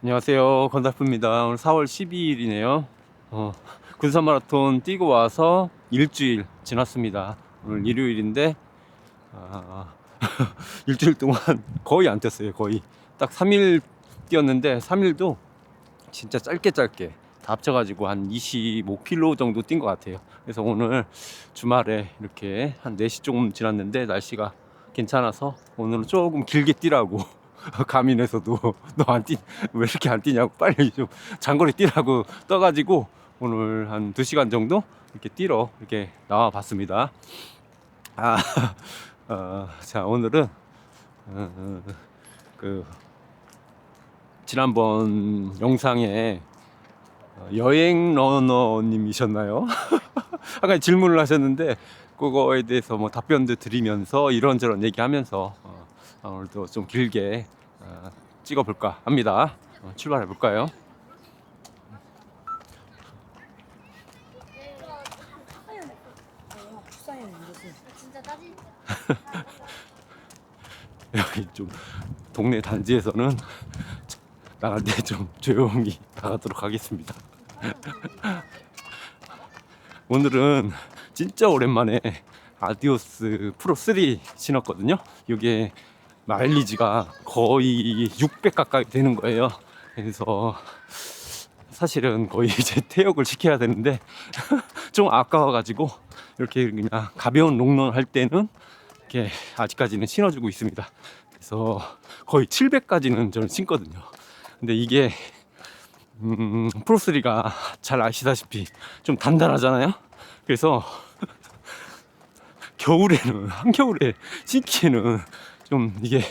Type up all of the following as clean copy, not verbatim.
안녕하세요. 건달프입니다. 오늘 4월 12일이네요. 군산 마라톤 뛰고 와서 일주일 지났습니다. 오늘 일요일인데, 일주일 동안 거의 안 뛰었어요. 거의. 딱 3일 뛰었는데, 3일도 진짜 짧게 다 합쳐가지고 한 25km 정도 뛴 것 같아요. 그래서 오늘 주말에 이렇게 한 4시 조금 지났는데, 날씨가 괜찮아서 오늘은 조금 길게 뛰라고 가민에서도 왜 이렇게 안 뛰냐고 빨리 좀 장거리 뛰라고 떠가지고 오늘 한 2시간 정도 이렇게 뛰러 이렇게 나와 봤습니다. 아, 자, 오늘은 그 지난번 영상에 여행 러너님이셨나요? 아까 질문을 하셨는데 그거에 대해서 뭐 답변도 드리면서 이런저런 얘기하면서 오늘도 좀 길게 찍어볼까 합니다. 출발해 볼까요? 여기 좀 동네 단지에서는 나갈 때 좀 조용히 나가도록 하겠습니다. 오늘은 진짜 오랜만에 아디오스 프로 3 신었거든요. 이게 마일리지가 거의 600 가까이 되는 거예요. 그래서 사실은 거의 이제 퇴역을 시켜야 되는데 좀 아까워가지고 이렇게 그냥 가벼운 롱런 할 때는 이렇게 아직까지는 신어주고 있습니다. 그래서 거의 700까지는 저는 신거든요. 근데 이게 프로3가 잘 아시다시피 좀 단단하잖아요. 그래서 겨울에는 한겨울에 신기에는 좀 이게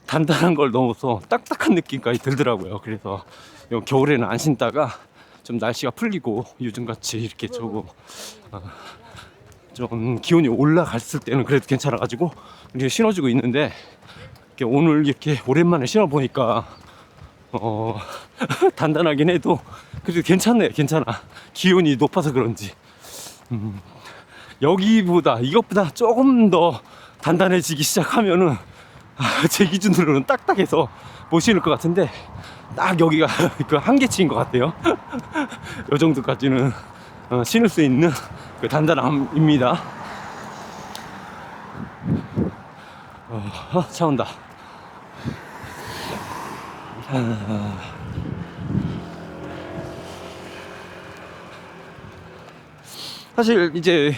단단한 걸 넘어서 딱딱한 느낌까지 들더라고요. 그래서 겨울에는 안 신다가 좀 날씨가 풀리고 요즘같이 이렇게 조금 좀 기온이 올라갔을 때는 그래도 괜찮아가지고 이렇게 신어주고 있는데 오늘 이렇게 오랜만에 신어보니까 단단하긴 해도 그래도 괜찮네. 괜찮아. 기온이 높아서 그런지 이것보다 조금 더 단단해지기 시작하면은 제 기준으로는 딱딱해서 못 신을 것 같은데 딱 여기가 그 한계치인 것 같아요. 이 정도까지는 신을 수 있는 그 단단함입니다. 차 온다. 사실 이제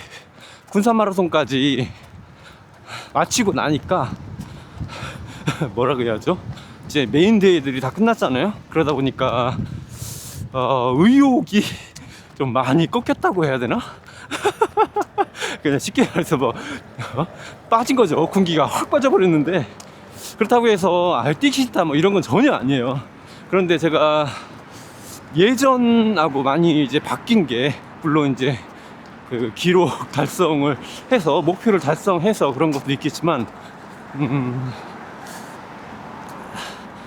군산 마라톤까지 마치고 나니까 뭐라 그래야죠? 이제 메인 대회들이 다 끝났잖아요. 그러다 보니까 의욕이 좀 많이 꺾였다고 해야 되나? 그냥 쉽게 말해서 빠진 거죠. 군기가 확 빠져버렸는데 그렇다고 해서 뛰기 싫다 뭐 이런 건 전혀 아니에요. 그런데 제가 예전하고 많이 이제 바뀐 게 물론 이제 그 기록 달성을 해서 목표를 달성해서 그런 것도 있겠지만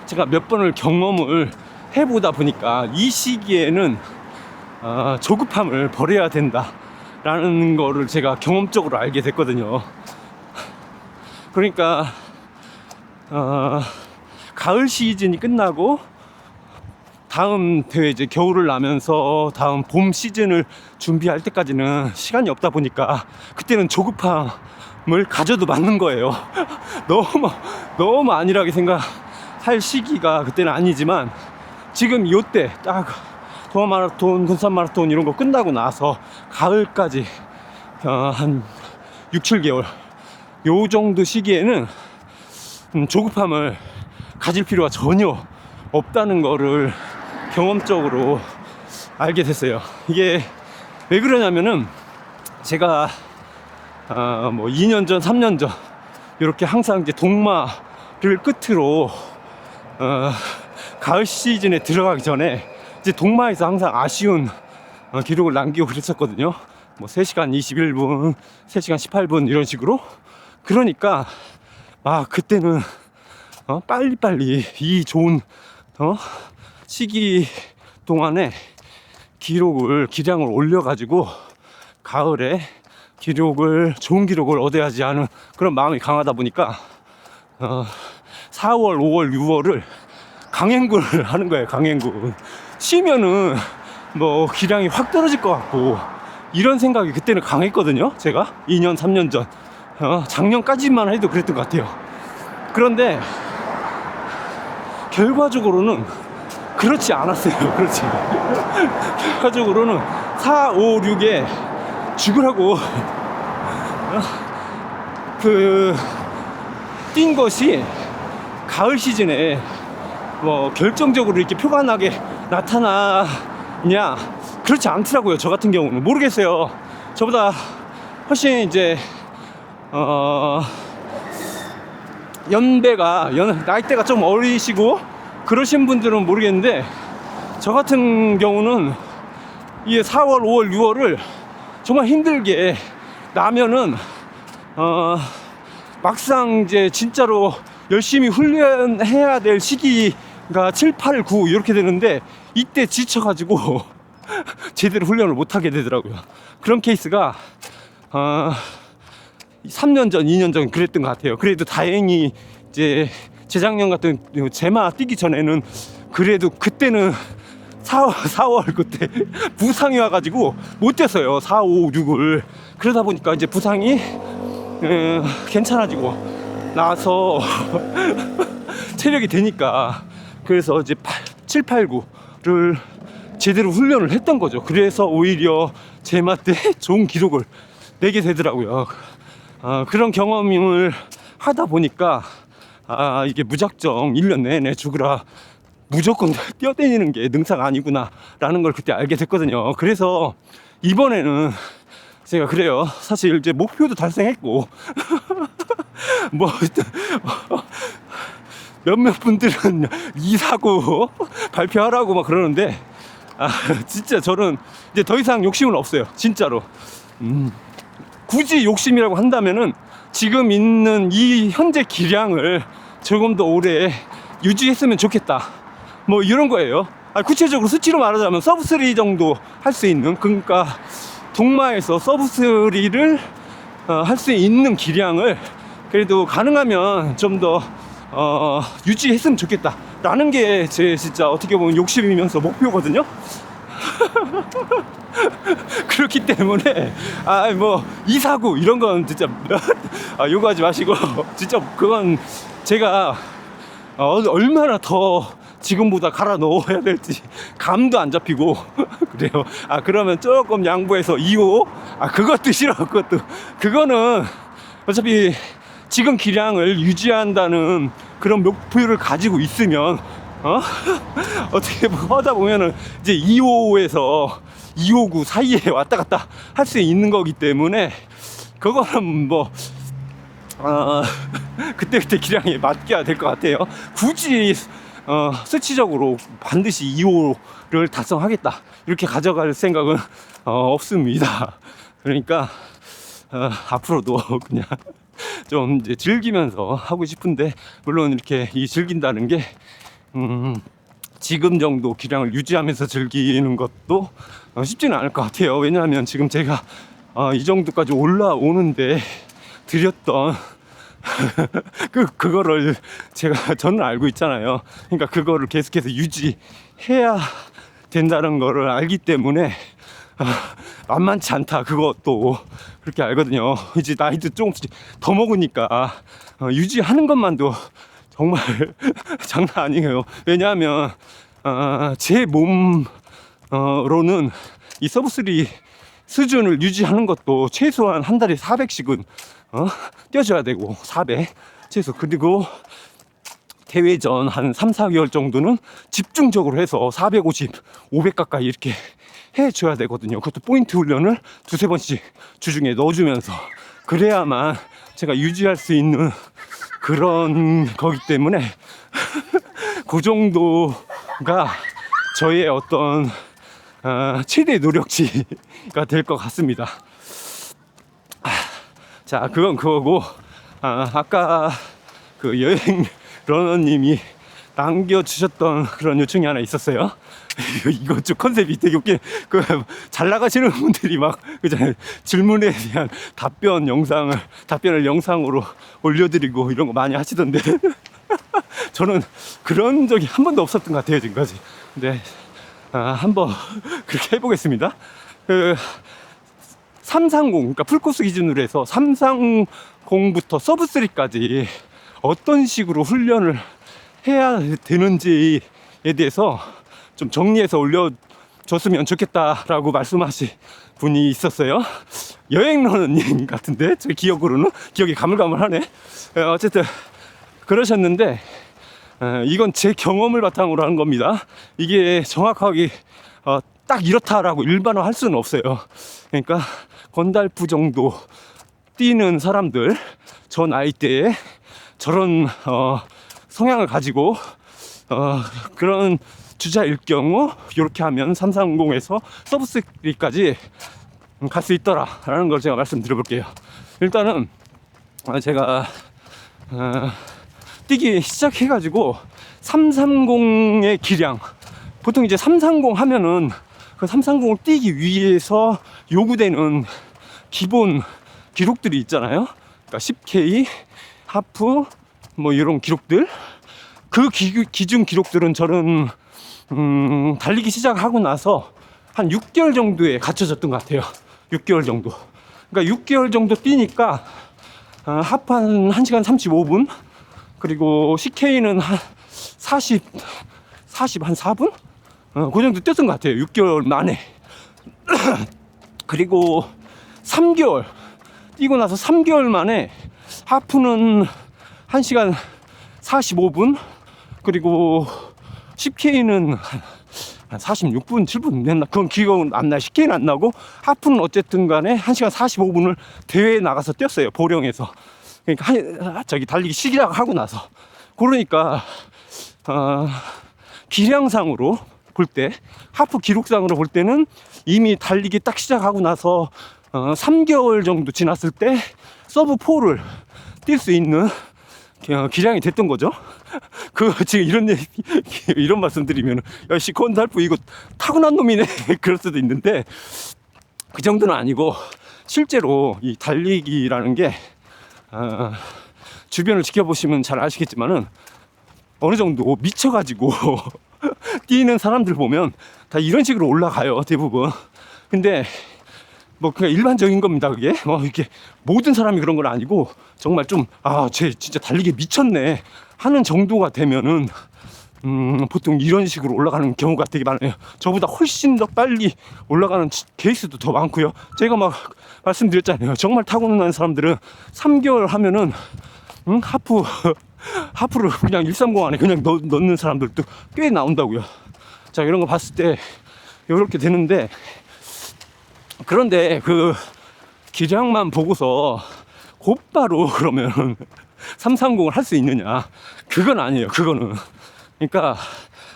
제가 몇 번을 경험을 해보다 보니까 이 시기에는 조급함을 버려야 된다라는 거를 제가 경험적으로 알게 됐거든요. 그러니까 가을 시즌이 끝나고 다음 대회 이제 겨울을 나면서 다음 봄 시즌을 준비할 때까지는 시간이 없다 보니까 그때는 조급함을 가져도 맞는 거예요. 너무 안일하게 생각할 시기가 그때는 아니지만 지금 요때 딱 도하 마라톤, 군산 마라톤 이런 거 끝나고 나서 가을까지 한 6, 7개월 요 정도 시기에는 조급함을 가질 필요가 전혀 없다는 거를 경험적으로 알게 됐어요. 이게 왜 그러냐면은 제가 뭐 2년 전, 3년 전 이렇게 항상 이제 동마를 끝으로 가을 시즌에 들어가기 전에 이제 동마에서 항상 아쉬운 기록을 남기고 그랬었거든요. 뭐 3시간 21분, 3시간 18분 이런 식으로. 그러니까 그때는 빨리빨리 이 좋은 시기 동안에 기량을 올려가지고 가을에 좋은 기록을 얻어야지 하는 그런 마음이 강하다 보니까 4월, 5월, 6월을 강행군을 하는 거예요. 강행군. 쉬면은 뭐 기량이 확 떨어질 것 같고 이런 생각이 그때는 강했거든요. 제가 2년 3년 전 작년까지만 해도 그랬던 것 같아요. 그런데 결과적으로는 그렇지 않았어요. 그렇지. 결과적으로는 4, 5, 6에 죽으라고 뛴 것이 가을 시즌에 뭐 결정적으로 이렇게 표가 나게 나타나냐, 그렇지 않더라고요. 저 같은 경우는 모르겠어요. 저보다 훨씬 이제 나이대가 좀 어리시고 그러신 분들은 모르겠는데, 저 같은 경우는 이 4월, 5월, 6월을 정말 힘들게 나면은 막상 이제 진짜로 열심히 훈련해야 될 시기가 7, 8, 9 이렇게 되는데, 이때 지쳐가지고 제대로 훈련을 못하게 되더라고요. 그런 케이스가 3년 전, 2년 전 그랬던 것 같아요. 그래도 다행히 이제 재작년 같은 제마 뛰기 전에는 그래도 그때는 4월 그때 부상이 와가지고 못 뛰었어요. 4, 5, 6을. 그러다 보니까 이제 부상이 괜찮아지고 나서 체력이 되니까, 그래서 이제 7, 8, 9를 제대로 훈련을 했던 거죠. 그래서 오히려 제마 때 좋은 기록을 내게 되더라고요. 그런 경험을 하다 보니까 이게 무작정 1년 내내 죽으라 무조건 뛰어다니는 게 능사가 아니구나 라는 걸 그때 알게 됐거든요. 그래서 이번에는 제가 그래요. 사실 이제 목표도 달성했고 뭐 몇몇 분들은 이사고 발표하라고 막 그러는데, 진짜 저는 이제 더 이상 욕심은 없어요. 진짜로. 굳이 욕심이라고 한다면은 지금 있는 이 현재 기량을 조금 더 오래 유지했으면 좋겠다, 뭐 이런 거예요. 구체적으로 수치로 말하자면 서브3 정도 할 수 있는, 그러니까 동마에서 서브3를 할 수 있는 기량을 그래도 가능하면 좀 더 유지했으면 좋겠다 라는 게 제 진짜 어떻게 보면 욕심이면서 목표거든요. 그렇기 때문에 뭐 이사구 이런 건 진짜 요구하지 마시고, 진짜 그건 제가 얼마나 더 지금보다 갈아 넣어야 될지 감도 안 잡히고 그래요. 그러면 조금 양보해서 2호 그것도 싫어. 그거는 어차피 지금 기량을 유지한다는 그런 목표를 가지고 있으면 어떻게 하다 보면은 이제 2호에서 259 사이에 왔다 갔다 할 수 있는 거기 때문에, 그거는 뭐 그때그때 기량에 맡겨야 될 것 같아요. 굳이 수치적으로 반드시 2호를 달성하겠다 이렇게 가져갈 생각은 없습니다. 그러니까 앞으로도 그냥 좀 이제 즐기면서 하고 싶은데, 물론 이렇게 즐긴다는 게 지금 정도 기량을 유지하면서 즐기는 것도 쉽지는 않을 것 같아요. 왜냐하면 지금 제가 이 정도까지 올라오는데 들였던 그거를 저는 알고 있잖아요. 그러니까 그거를 계속해서 유지해야 된다는 거를 알기 때문에 만만치 않다, 그것도 그렇게 알거든요. 이제 나이도 조금씩 더 먹으니까 유지하는 것만도 정말 장난 아니에요. 왜냐하면 제 몸으로는 이 서브3 수준을 유지하는 것도 최소한 한 달에 400씩은 뛰어줘야 되고, 400 최소. 그리고 대회 전 한 3, 4개월 정도는 집중적으로 해서 450, 500 가까이 이렇게 해줘야 되거든요. 그것도 포인트 훈련을 2, 3번씩 주중에 넣어주면서, 그래야만 제가 유지할 수 있는 그런 거기 때문에 그 정도가 저의 어떤 최대 노력치가 될 것 같습니다. 자, 그건 그거고, 아까 그 여행 러너님이 남겨주셨던 그런 요청이 하나 있었어요. 이거 좀 컨셉이 되게 웃긴. 잘 나가시는 분들이 막 질문에 대한 답변을 영상으로 올려드리고 이런 거 많이 하시던데 저는 그런 적이 한 번도 없었던 것 같아요, 지금까지. 근데 한번 그렇게 해보겠습니다. 330, 그러니까 풀코스 기준으로 해서 330부터 서브3까지 어떤 식으로 훈련을 해야 되는지에 대해서 좀 정리해서 올려줬으면 좋겠다라고 말씀하신 분이 있었어요. 여행러님 같은데, 제 기억으로는 기억이 가물가물하네. 어쨌든 그러셨는데, 이건 제 경험을 바탕으로 하는 겁니다. 이게 정확하게 딱 이렇다라고 일반화 할 수는 없어요. 그러니까 건달프 정도 뛰는 사람들, 저 나이대에 저런 성향을 가지고 그런 주자일 경우 이렇게 하면 330에서 서브3까지 갈 수 있더라라는 걸 제가 말씀드려볼게요. 일단은 제가 뛰기 시작해가지고 330의 기량, 보통 이제 330 하면은 그 330을 뛰기 위해서 요구되는 기본 기록들이 있잖아요. 그러니까 10K, 하프, 뭐 이런 기록들. 그 기준 기록들은 저는 달리기 시작하고 나서 한 6개월 정도에 갖춰졌던 것 같아요. 6개월 정도. 그러니까 6개월 정도 뛰니까 하프 한 1시간 35분, 그리고 CK는 한 40 한 4분? 그 정도 뛰었던 것 같아요. 6개월 만에. 그리고 3개월 뛰고 나서 3개월 만에 하프는 1시간 45분, 그리고 10K는 한 46분, 7분 됐나? 그건 기억은 안 나요. 10K는 안 나고, 하프는 어쨌든 간에 1시간 45분을 대회에 나가서 뛰었어요. 보령에서. 그러니까 달리기 시작하고 나서. 그러니까 기량상으로 볼 때, 하프 기록상으로 볼 때는 이미 달리기 딱 시작하고 나서 3개월 정도 지났을 때 서브 4를 뛸 수 있는 기량이 됐던 거죠. 지금 이런 말씀 드리면, 야, 건달프 이거 타고난 놈이네. 그럴 수도 있는데, 그 정도는 아니고, 실제로 이 달리기라는 게, 주변을 지켜보시면 잘 아시겠지만은, 어느 정도 미쳐가지고, 뛰는 사람들 보면 다 이런 식으로 올라가요, 대부분. 근데, 뭐 그냥 일반적인 겁니다. 그게 이렇게 모든 사람이 그런 건 아니고, 정말 좀 쟤 진짜 달리기 미쳤네 하는 정도가 되면은 보통 이런 식으로 올라가는 경우가 되게 많아요. 저보다 훨씬 더 빨리 올라가는 케이스도 더 많고요. 제가 막 말씀드렸잖아요. 정말 타고난 사람들은 3개월 하면은 하프를 그냥 130 안에 그냥 넣는 사람들도 꽤 나온다고요. 자, 이런 거 봤을 때 이렇게 되는데, 그런데 그 기량만 보고서 곧바로 그러면 330을 할 수 있느냐? 그건 아니에요. 그거는. 그러니까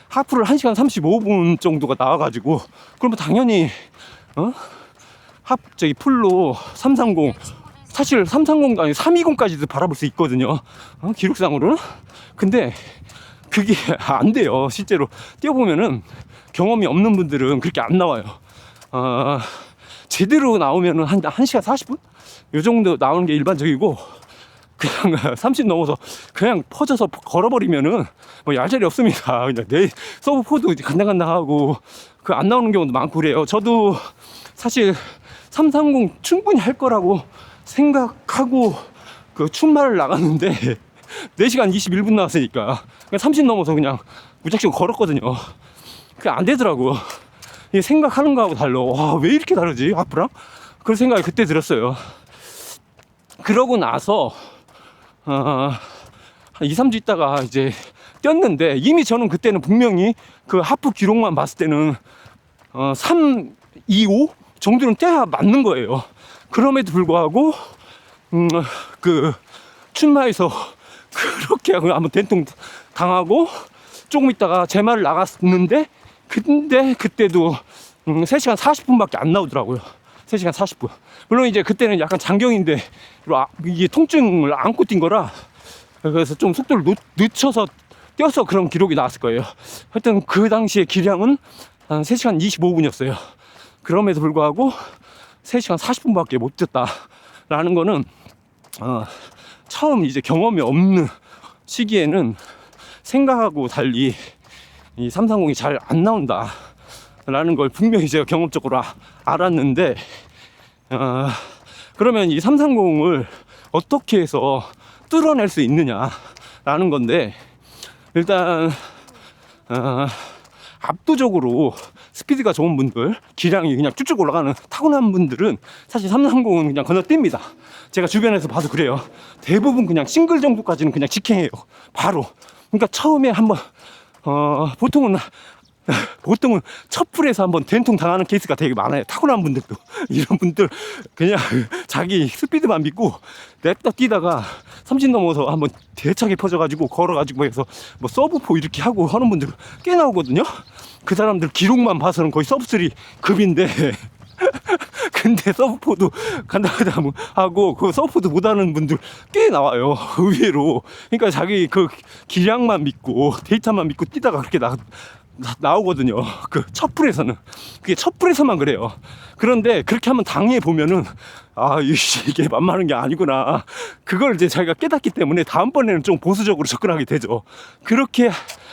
하프를 1시간 35분 정도가 나와가지고, 그러면 당연히 풀로 330, 사실 330도 아니고 320까지도 바라볼 수 있거든요. 기록상으로는. 근데 그게 안 돼요. 실제로 뛰어보면은 경험이 없는 분들은 그렇게 안 나와요. 제대로 나오면은 한 1시간 40분? 요 정도 나오는 게 일반적이고, 그냥 30 넘어서 그냥 퍼져서 걸어버리면은 뭐 얄짤이 없습니다. 그냥 내 서브 4도 간당간당하고 그 안 나오는 경우도 많고 그래요. 저도 사실 330 충분히 할 거라고 생각하고 그 춘마를 나갔는데 4시간 21분 나왔으니까 그냥 30 넘어서 그냥 무작정 걸었거든요. 그게 안 되더라고. 이게 생각하는 거하고 달라. 와, 왜 이렇게 다르지, 하프랑? 그런 생각이 그때 들었어요. 그러고 나서 한 2, 3주 있다가 이제 뛰었는데, 이미 저는 그때는 분명히 그 하프 기록만 봤을 때는 3, 2, 5 정도는 뛰어야 맞는 거예요. 그럼에도 불구하고 그 춘마에서 그렇게 한번 된통 당하고 조금 있다가 제 말을 나갔는데, 근데 그때도 3시간 40분밖에 안 나오더라고요. 3시간 40분. 물론 이제 그때는 약간 장경인데 이게 통증을 안고 뛴 거라, 그래서 좀 속도를 늦춰서 뛰어서 그런 기록이 나왔을 거예요. 하여튼 그 당시에 기량은 한 3시간 25분이었어요. 그럼에도 불구하고 3시간 40분밖에 못 뛰었다라는 거는 처음 이제 경험이 없는 시기에는 생각하고 달리 이 330이 잘 안 나온다 라는 걸 분명히 제가 경험적으로 알았는데, 그러면 이 330을 어떻게 해서 뚫어낼 수 있느냐 라는 건데, 일단 압도적으로 스피드가 좋은 분들, 기량이 그냥 쭉쭉 올라가는 타고난 분들은 사실 330은 그냥 건너뜁니다. 제가 주변에서 봐도 그래요. 대부분 그냥 싱글 정도까지는 그냥 직행해요, 바로. 그러니까 처음에 한번 보통은 첫 풀에서 한번 된통 당하는 케이스가 되게 많아요. 타고난 분들도. 이런 분들 그냥 자기 스피드만 믿고 냅다 뛰다가 삼진 넘어서 한번 대차게 퍼져가지고 걸어가지고 해서 뭐 서브포 이렇게 하고 하는 분들 꽤 나오거든요. 그 사람들 기록만 봐서는 거의 서브3 급인데 근데 서브포도 간다 하고 그 서브포도 못하는 분들 꽤 나와요, 의외로. 그러니까 자기 그 기량만 믿고 데이터만 믿고 뛰다가 그렇게 나오거든요. 그 첫 풀에서는. 그게 첫 풀에서만 그래요. 그런데 그렇게 한번 당해 보면은 이게 만만한 게 아니구나, 그걸 이제 자기가 깨닫기 때문에 다음번에는 좀 보수적으로 접근하게 되죠. 그렇게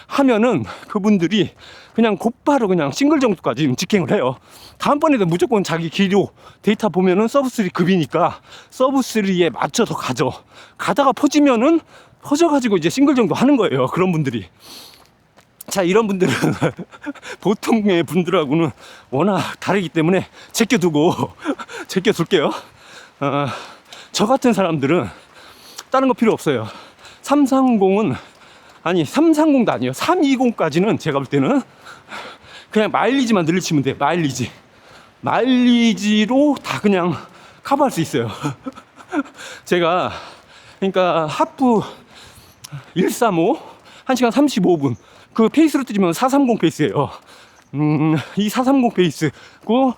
하면은 그분들이 그냥 곧바로 그냥 싱글 정도까지 직행을 해요. 다음번에도 무조건 자기 기록 데이터 보면은 서브3 급이니까 서브3에 맞춰서 가다가 퍼져가지고 이제 싱글 정도 하는 거예요, 그런 분들이. 자, 이런 분들은 보통의 분들하고는 워낙 다르기 때문에 제껴둘게요. 저 같은 사람들은 다른 거 필요 없어요. 330도 아니에요. 320까지는 제가 볼 때는 그냥 마일리지만 늘리치면 돼요. 마일리지로 다 그냥 커버할 수 있어요. 제가 그러니까 하프 135 1시간 35분 그 페이스로 뛰면 430 페이스예요. 이 430 페이스고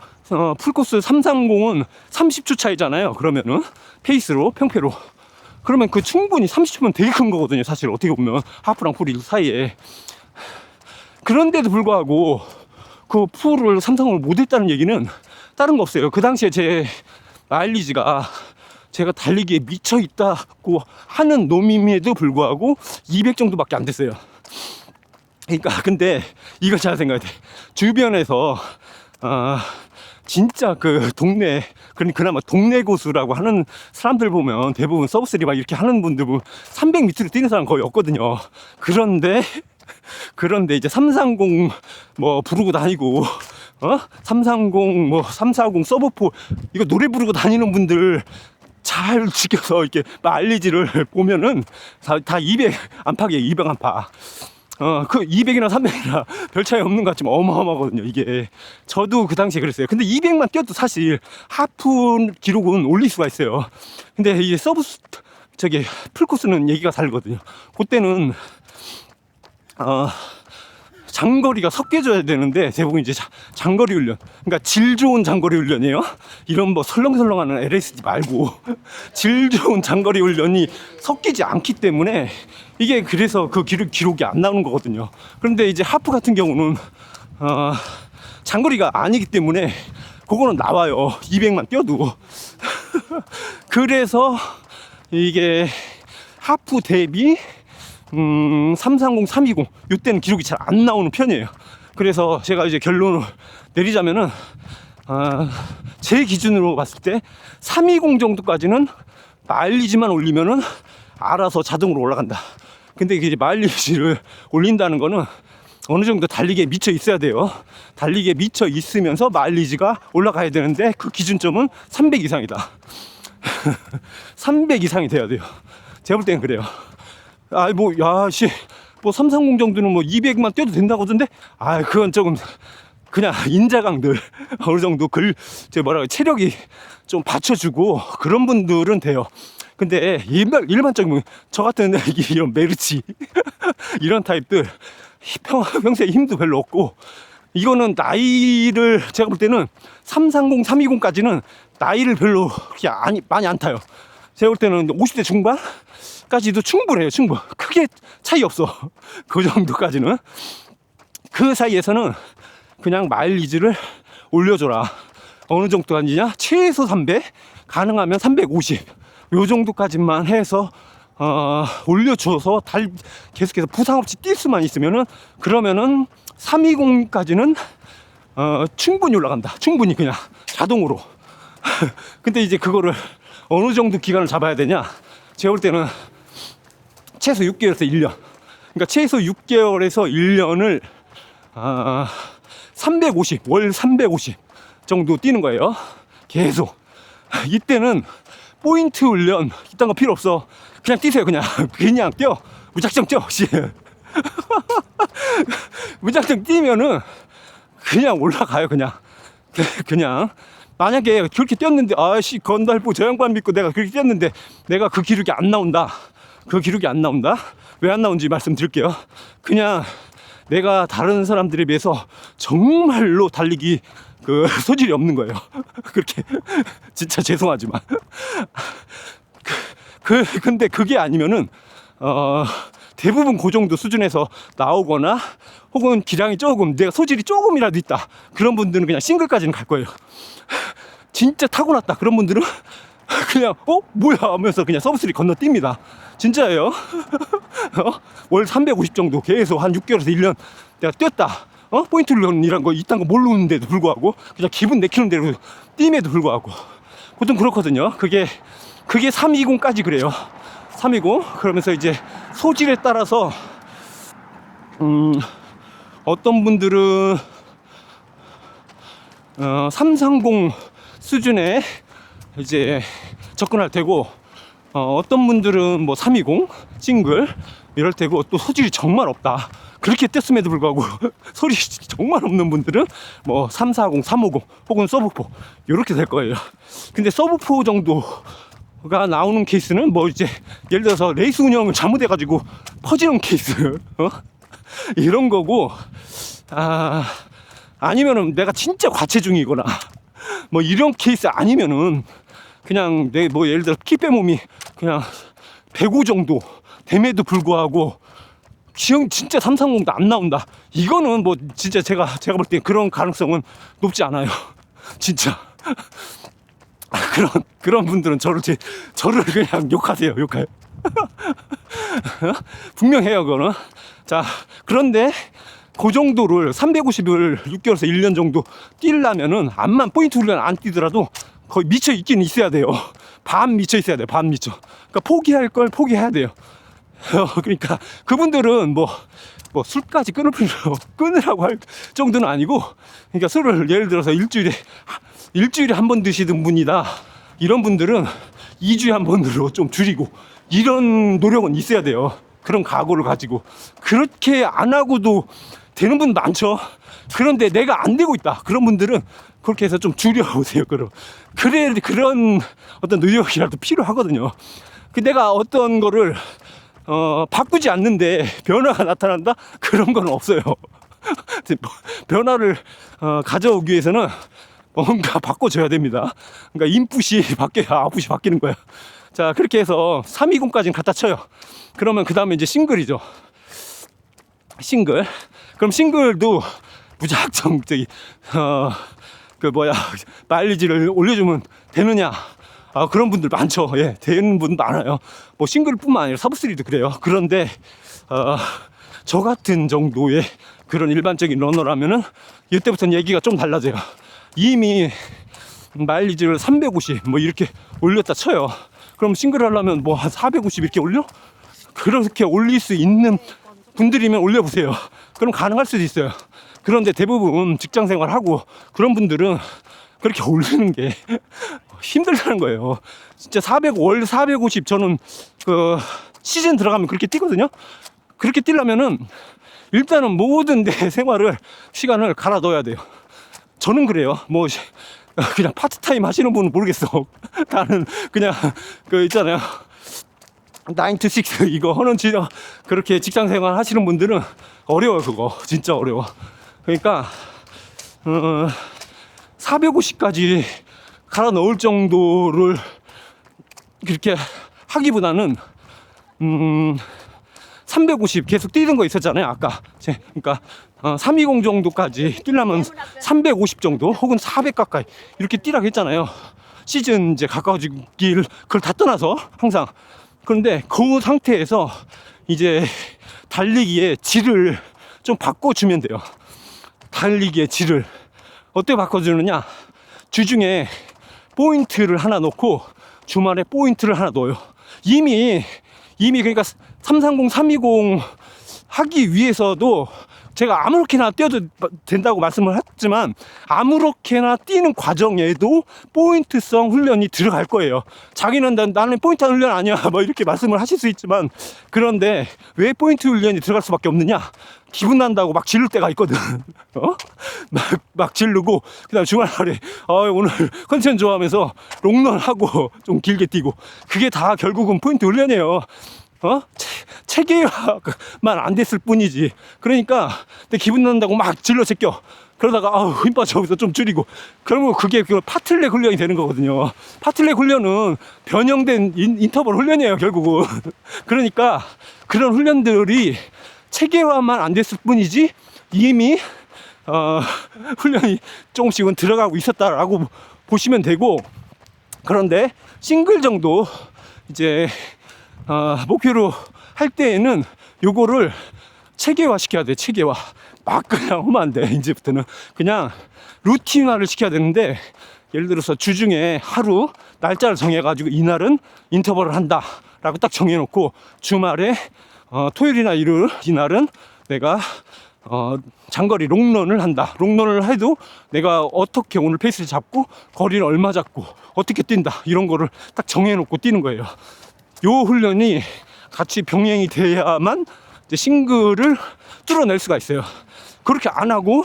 풀코스 330은 30초 차이잖아요. 그러면은 페이스로 평패로 그러면 그 충분히 30초면 되게 큰 거거든요, 사실 어떻게 보면 하프랑 풀 사이에. 그런데도 불구하고 그 풀을 330을 못했다는 얘기는 다른 거 없어요. 그 당시에 제 마일리지가 제가 달리기에 미쳐 있다고 하는 놈임에도 불구하고 200 정도밖에 안 됐어요. 그러니까 근데 이걸 잘 생각해야 돼. 주변에서 진짜 그 동네, 그나마 동네 고수라고 하는 사람들 보면 대부분 서브3 막 이렇게 하는 분들 보면 300 밑으로 뛰는 사람 거의 없거든요. 그런데 이제 330 뭐 부르고 다니고 330 뭐 340 서브4 이거 노래 부르고 다니는 분들 잘 지켜서 이렇게 마일리지를 보면은 다 200 안팎이에요. 200 안팎. 그 200이나 300이나 별 차이 없는 것 같지만 어마어마하거든요, 이게. 저도 그 당시에 그랬어요. 근데 200만 뛰어도 사실 하프 기록은 올릴 수가 있어요. 근데 이제 풀코스는 얘기가 다르거든요. 그때는 장거리가 섞여져야 되는데 대부분 이제 장거리 훈련, 그러니까 질 좋은 장거리 훈련이에요. 이런 뭐 설렁설렁하는 LSD 말고 질 좋은 장거리 훈련이 섞이지 않기 때문에 이게 그래서 그 기록이 안 나오는 거거든요. 그런데 이제 하프 같은 경우는 장거리가 아니기 때문에 그거는 나와요, 200만 뛰어도. 그래서 이게 하프 대비 330, 320 이때는 기록이 잘 안 나오는 편이에요. 그래서 제가 이제 결론을 내리자면은 제 기준으로 봤을 때 320 정도까지는 마일리지만 올리면은 알아서 자동으로 올라간다. 근데 이게 마일리지를 올린다는 거는 어느 정도 달리기에 미쳐 있어야 돼요. 달리기에 미쳐 있으면서 마일리지가 올라가야 되는데 그 기준점은 300 이상이다. 300 이상이 돼야 돼요. 제가 볼 때는 그래요. 뭐 330 정도는 뭐 200만 뛰어도 된다고 하던데, 그건 조금 그냥 인자강들 어느 정도 체력이 좀 받쳐주고 그런 분들은 돼요. 근데 일반적인 저 같은 이런 메르치 이런 타입들 평소에 힘도 별로 없고, 이거는 나이를 제가 볼 때는 330, 320까지는 나이를 별로 많이 안 타요. 제가 볼 때는 50대 중반까지도 충분해요. 크게 차이 없어. 그 정도까지는. 그 사이에서는 그냥 마일리지를 올려줘라. 어느 정도까지냐? 최소 300, 가능하면 350. 요 정도까지만 해서 올려줘서 계속해서 부상 없이 뛸 수만 있으면은, 그러면은 320까지는 충분히 올라간다. 충분히 그냥 자동으로. 근데 이제 그거를 어느 정도 기간을 잡아야 되냐? 제가 볼 때는 최소 6개월에서 1년. 그러니까 최소 6개월에서 1년을 350, 월 350 정도 뛰는 거예요. 계속. 이때는 포인트 훈련 이딴 거 필요 없어. 그냥 뛰세요. 그냥 뛰어. 무작정 뛰어. 무작정 뛰면은 그냥 올라가요. 그냥 만약에 그렇게 뛰었는데, 아씨 건달보 저 양반 믿고 내가 그렇게 뛰었는데 내가 그 기록이 안 나온다. 왜 안 나온지 말씀드릴게요. 그냥 내가 다른 사람들에 비해서 정말로 달리기 소질이 없는 거예요. 그렇게 진짜 죄송하지만 근데 그게 아니면은 대부분 그 정도 수준에서 나오거나, 혹은 기량이 조금, 내가 소질이 조금이라도 있다, 그런 분들은 그냥 싱글까지는 갈 거예요. 진짜 타고났다 그런 분들은 그냥 뭐야 하면서 그냥 서브3 건너뜁니다. 진짜예요. 월 350 정도 계속 한 6개월에서 1년 내가 뛰었다. 포인트 훈련이란 거 이딴 거 모르는데도 불구하고 그냥 기분 내키는 대로 뛰임에도 불구하고 보통 그렇거든요. 그게 320까지 그래요. 320. 그러면서 이제 소질에 따라서 어떤 분들은 330 수준에 이제 접근할 테고, 어떤 분들은 뭐 320 싱글 이럴 테고, 또 소질이 정말 없다, 그렇게 뛰었음에도 불구하고 소리 정말 없는 분들은 뭐 340, 350 혹은 서브4 이렇게 될 거예요. 근데 서브4 정도가 나오는 케이스는 뭐 이제 예를 들어서 레이스 운영을 잘못해가지고 퍼지는 케이스 이런 거고, 아니면은 내가 진짜 과체중이거나 뭐 이런 케이스 아니면은 그냥 뭐 예를 들어 키 빼몸이 그냥 105 정도 됨에도 불구하고 진짜 330도 안 나온다, 이거는 뭐 진짜 제가 볼 때 그런 가능성은 높지 않아요. 진짜. 그런 분들은 저를 그냥 욕하세요. 분명해요, 그거는. 자, 그런데 그 정도를 350을 6개월에서 1년 정도 뛰려면은 암만 포인트 훈련 안 뛰더라도 거의 미쳐 있긴 있어야 돼요. 반 미쳐 있어야 돼요. 반 미쳐. 그러니까 포기할 걸 포기해야 돼요. 그러니까 그분들은 뭐 술까지 끊으라고 할 정도는 아니고, 그러니까 술을 예를 들어서 일주일에 한 번 드시던 분이다, 이런 분들은 2주에 한 번으로 좀 줄이고, 이런 노력은 있어야 돼요. 그런 각오를 가지고. 그렇게 안 하고도 되는 분 많죠. 그런데 내가 안 되고 있다, 그런 분들은 그렇게 해서 좀 줄여보세요. 그런 어떤 노력이라도 필요하거든요. 내가 어떤 거를 바꾸지 않는데 변화가 나타난다? 그런 건 없어요. 변화를 가져오기 위해서는 뭔가 바꿔줘야 됩니다. 그러니까 인풋이 바뀌어야 아웃풋이 바뀌는 거야. 자, 그렇게 해서 320까지는 갖다 쳐요. 그러면 그 다음에 이제 싱글이죠. 싱글. 그럼 싱글도 무작정 마일리지를 올려주면 되느냐? 그런 분들 많죠. 예, 되는 분 많아요. 뭐 싱글뿐만 아니라 서브3도 그래요. 그런데 저 같은 정도의 그런 일반적인 러너라면은 이때부터는 얘기가 좀 달라져요. 이미 마일리지를 350 뭐 이렇게 올렸다 쳐요. 그럼 싱글 하려면 뭐 한 450 이렇게 올려? 그렇게 올릴 수 있는 분들이면 올려보세요. 그럼 가능할 수도 있어요. 그런데 대부분 직장 생활하고 그런 분들은 그렇게 올리는 게 힘들다는 거예요. 진짜 월 450, 저는 시즌 들어가면 그렇게 뛰거든요. 그렇게 뛰려면은 일단은 모든 내 시간을 갈아 넣어야 돼요. 저는 그래요. 뭐 그냥 파트타임 하시는 분은 모르겠어. 나는 그냥 있잖아요, 9 to 6 이거 하는 그렇게 직장 생활 하시는 분들은 어려워요. 그거 진짜 어려워. 그러니까 450까지 갈아 넣을 정도를 그렇게 하기보다는 350 계속 뛰던 거 있었잖아요, 아까. 그러니까 320 정도까지 뛰려면 350 정도 혹은 400 가까이 이렇게 뛰라고 했잖아요. 시즌 이제 가까워지길 그걸 다 떠나서 항상 그런데 그 상태에서 이제 달리기의 질을 좀 바꿔주면 돼요. 달리기의 질을 어떻게 바꿔주느냐, 주중에 포인트를 하나 넣고 주말에 포인트를 하나 넣어요. 이미 그러니까 330, 320 하기 위해서도 제가 아무렇게나 뛰어도 된다고 말씀을 했지만, 아무렇게나 뛰는 과정에도 포인트성 훈련이 들어갈 거예요. 자기는 나는 포인트 훈련 아니야 뭐 이렇게 말씀을 하실 수 있지만, 그런데 왜 포인트 훈련이 들어갈 수밖에 없느냐, 기분 난다고 막 지를 때가 있거든. 막 지르고 그다음 주말에 오늘 컨디션 좋아하면서 롱런 하고 좀 길게 뛰고, 그게 다 결국은 포인트 훈련이에요. 체계화만 안 됐을 뿐이지. 그러니까 내 기분 난다고 막 질러 제껴. 그러다가 힘 빠져 여기서 좀 줄이고, 그러면 그게 파틀렉 훈련이 되는 거거든요. 파틀렉 훈련은 변형된 인터벌 훈련이에요 결국은. 그러니까 그런 훈련들이 체계화만 안 됐을 뿐이지 이미 훈련이 조금씩은 들어가고 있었다라고 보시면 되고, 그런데 싱글 정도 이제 목표로 할 때에는 요거를 체계화 시켜야 돼. 체계화. 막 그냥 하면 안 돼. 이제부터는 그냥 루틴화를 시켜야 되는데, 예를 들어서 주중에 하루 날짜를 정해가지고 이날은 인터벌을 한다 라고 딱 정해놓고, 주말에 토요일이나 일요일 이날은 내가 장거리 롱런을 한다. 롱런을 해도 내가 어떻게 오늘 페이스를 잡고 거리를 얼마 잡고 어떻게 뛴다, 이런 거를 딱 정해놓고 뛰는 거예요. 요 훈련이 같이 병행이 돼야만 이제 싱글을 뚫어낼 수가 있어요. 그렇게 안 하고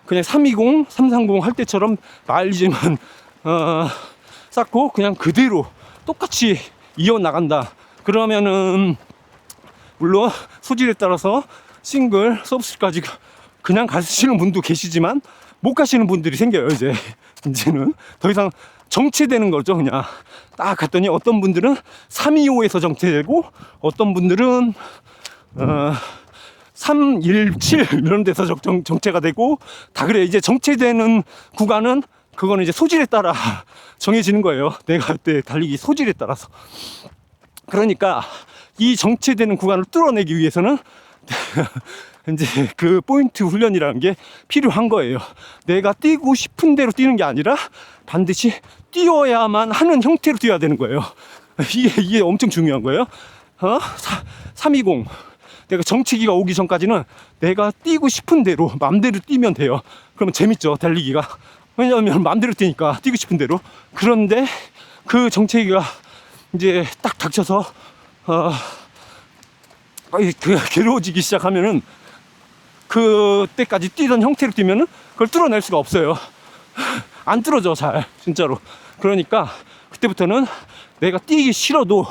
그냥 320, 330 할 때처럼 마일리지만 쌓고 그냥 그대로 똑같이 이어나간다. 그러면은 물론 소질에 따라서 싱글, 서브스까지 그냥 가시는 분도 계시지만 못 가시는 분들이 생겨요. 이제는 더 이상 정체되는 거죠. 그냥 딱 갔더니 어떤 분들은 325에서 정체되고, 어떤 분들은 317 이런 데서 정체가 되고, 다 그래. 이제 정체되는 구간은 그거는 이제 소질에 따라 정해지는 거예요. 내가 그때 달리기 소질에 따라서. 그러니까 이 정체되는 구간을 뚫어내기 위해서는 이제 그 포인트 훈련이라는 게 필요한 거예요. 내가 뛰고 싶은 대로 뛰는 게 아니라 반드시 뛰어야만 하는 형태로 뛰어야 되는 거예요. 이게 엄청 중요한 거예요. 320 내가 정체기가 오기 전까지는 내가 뛰고 싶은 대로 맘대로 뛰면 돼요. 그러면 재밌죠, 달리기가. 왜냐하면 맘대로 뛰니까, 뛰고 싶은 대로. 그런데 그 정체기가 이제 딱 닥쳐서 괴로워지기 시작하면은, 그때까지 뛰던 형태로 뛰면은 그걸 뚫어낼 수가 없어요. 안 뚫어져 잘, 진짜로. 그러니까 그때부터는 내가 뛰기 싫어도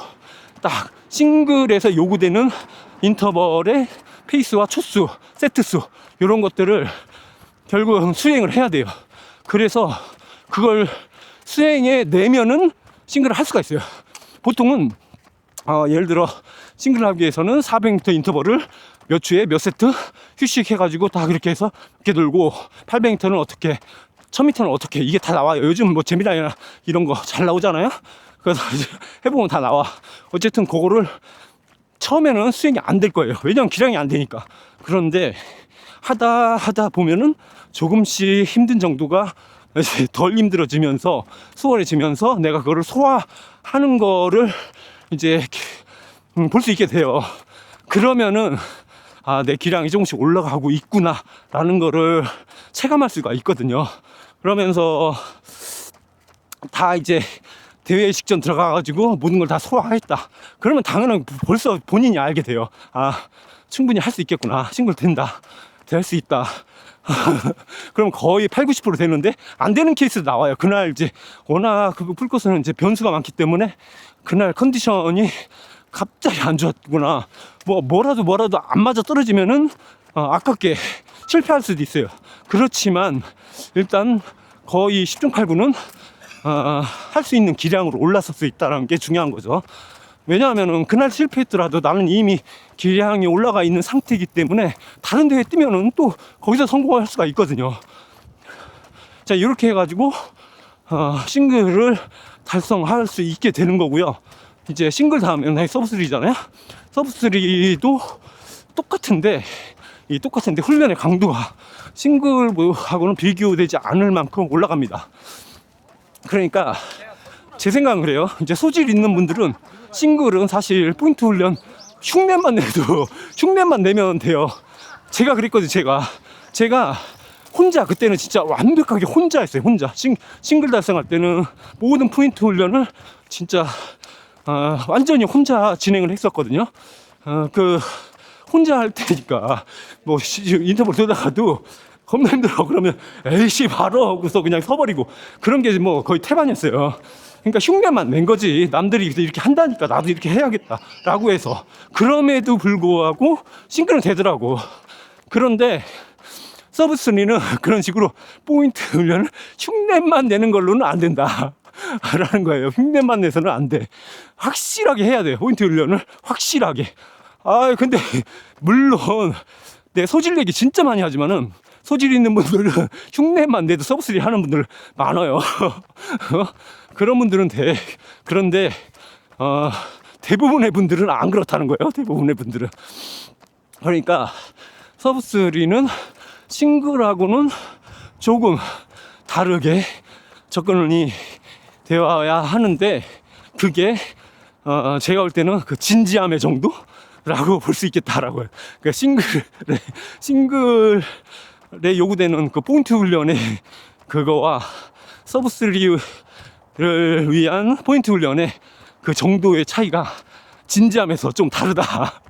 딱 싱글에서 요구되는 인터벌의 페이스와 초수, 세트수, 이런 것들을 결국은 수행을 해야 돼요. 그래서 그걸 수행해 내면은 싱글을 할 수가 있어요. 보통은 예를 들어 싱글 하기 위해서는 400m 인터벌을 몇 주에 몇 세트 휴식 해가지고 다 그렇게 해서 이렇게 돌고, 800m는 어떻게, 1000m는 어떻게, 이게 다 나와요. 요즘 뭐 재미라이나 이런 거 잘 나오잖아요. 그래서 이제 해보면 다 나와. 어쨌든 그거를 처음에는 수행이 안 될 거예요. 왜냐면 기량이 안 되니까. 그런데 하다 보면은 조금씩 힘든 정도가 이제 덜 힘들어지면서 수월해지면서 내가 그거를 소화하는 거를 이제 볼 수 있게 돼요. 그러면은 내 기량이 조금씩 올라가고 있구나 라는 거를 체감할 수가 있거든요. 그러면서 다 이제 대회 직전 들어가가지고 모든 걸 다 소화했다. 그러면 당연히 벌써 본인이 알게 돼요. 충분히 할 수 있겠구나. 싱글 된다. 될 수 있다. 그럼 거의 80, 90% 되는데 안 되는 케이스도 나와요. 그날 이제 워낙 그 풀코스는 이제 변수가 많기 때문에 그날 컨디션이 갑자기 안 좋았구나. 뭐라도 안 맞아 떨어지면은 아깝게 실패할 수도 있어요. 그렇지만 일단 거의 10중 8구는 할 수 있는 기량으로 올랐을 수 있다는 게 중요한 거죠. 왜냐하면은 그날 실패했더라도 나는 이미 기량이 올라가 있는 상태이기 때문에 다른 대회 뛰면은 또 거기서 성공할 수가 있거든요. 자, 이렇게 해가지고 싱글을 달성할 수 있게 되는 거고요. 이제 싱글 다음에 서브3잖아요. 서브3도 똑같은데 훈련의 강도가 싱글하고는 비교되지 않을 만큼 올라갑니다. 그러니까 제 생각은 그래요. 이제 소질 있는 분들은 싱글은 사실 포인트 훈련 흉내만 내면 돼요. 제가 그랬거든요. 제가 혼자 그때는 진짜 완벽하게 혼자 했어요. 혼자 싱글 달성할 때는 모든 포인트 훈련을 진짜 완전히 혼자 진행을 했었거든요. 그 혼자 할 때니까 뭐 인터벌 들다가도 겁나 힘들어. 그러면 에이씨 바로 하고서 그냥 서버리고 그런 게 뭐 거의 태반이었어요. 그러니까 흉내만 낸 거지. 남들이 이렇게 한다니까 나도 이렇게 해야겠다라고 해서. 그럼에도 불구하고 싱글은 되더라고. 그런데 서브3는 그런 식으로 포인트 훈련을 흉내만 내는 걸로는 안 된다 라는 거예요. 흉내만 내서는 안 돼. 확실하게 해야 돼요. 포인트 훈련을 확실하게. 근데 물론 내 소질 얘기 진짜 많이 하지만은 소질 있는 분들은 흉내만 내도 서브3 하는 분들 많아요. 그런 분들은 돼. 그런데 대부분의 분들은 안 그렇다는 거예요. 대부분의 분들은. 그러니까 서브3는 싱글하고는 조금 다르게 접근이 되어야 하는데 그게 제가 볼 때는 그 진지함의 정도라고 볼 수 있겠다라고요. 그러니까 싱글에 요구되는 그 포인트 훈련의 그거와 서브3를 위한 포인트 훈련의 그 정도의 차이가 진지함에서 좀 다르다.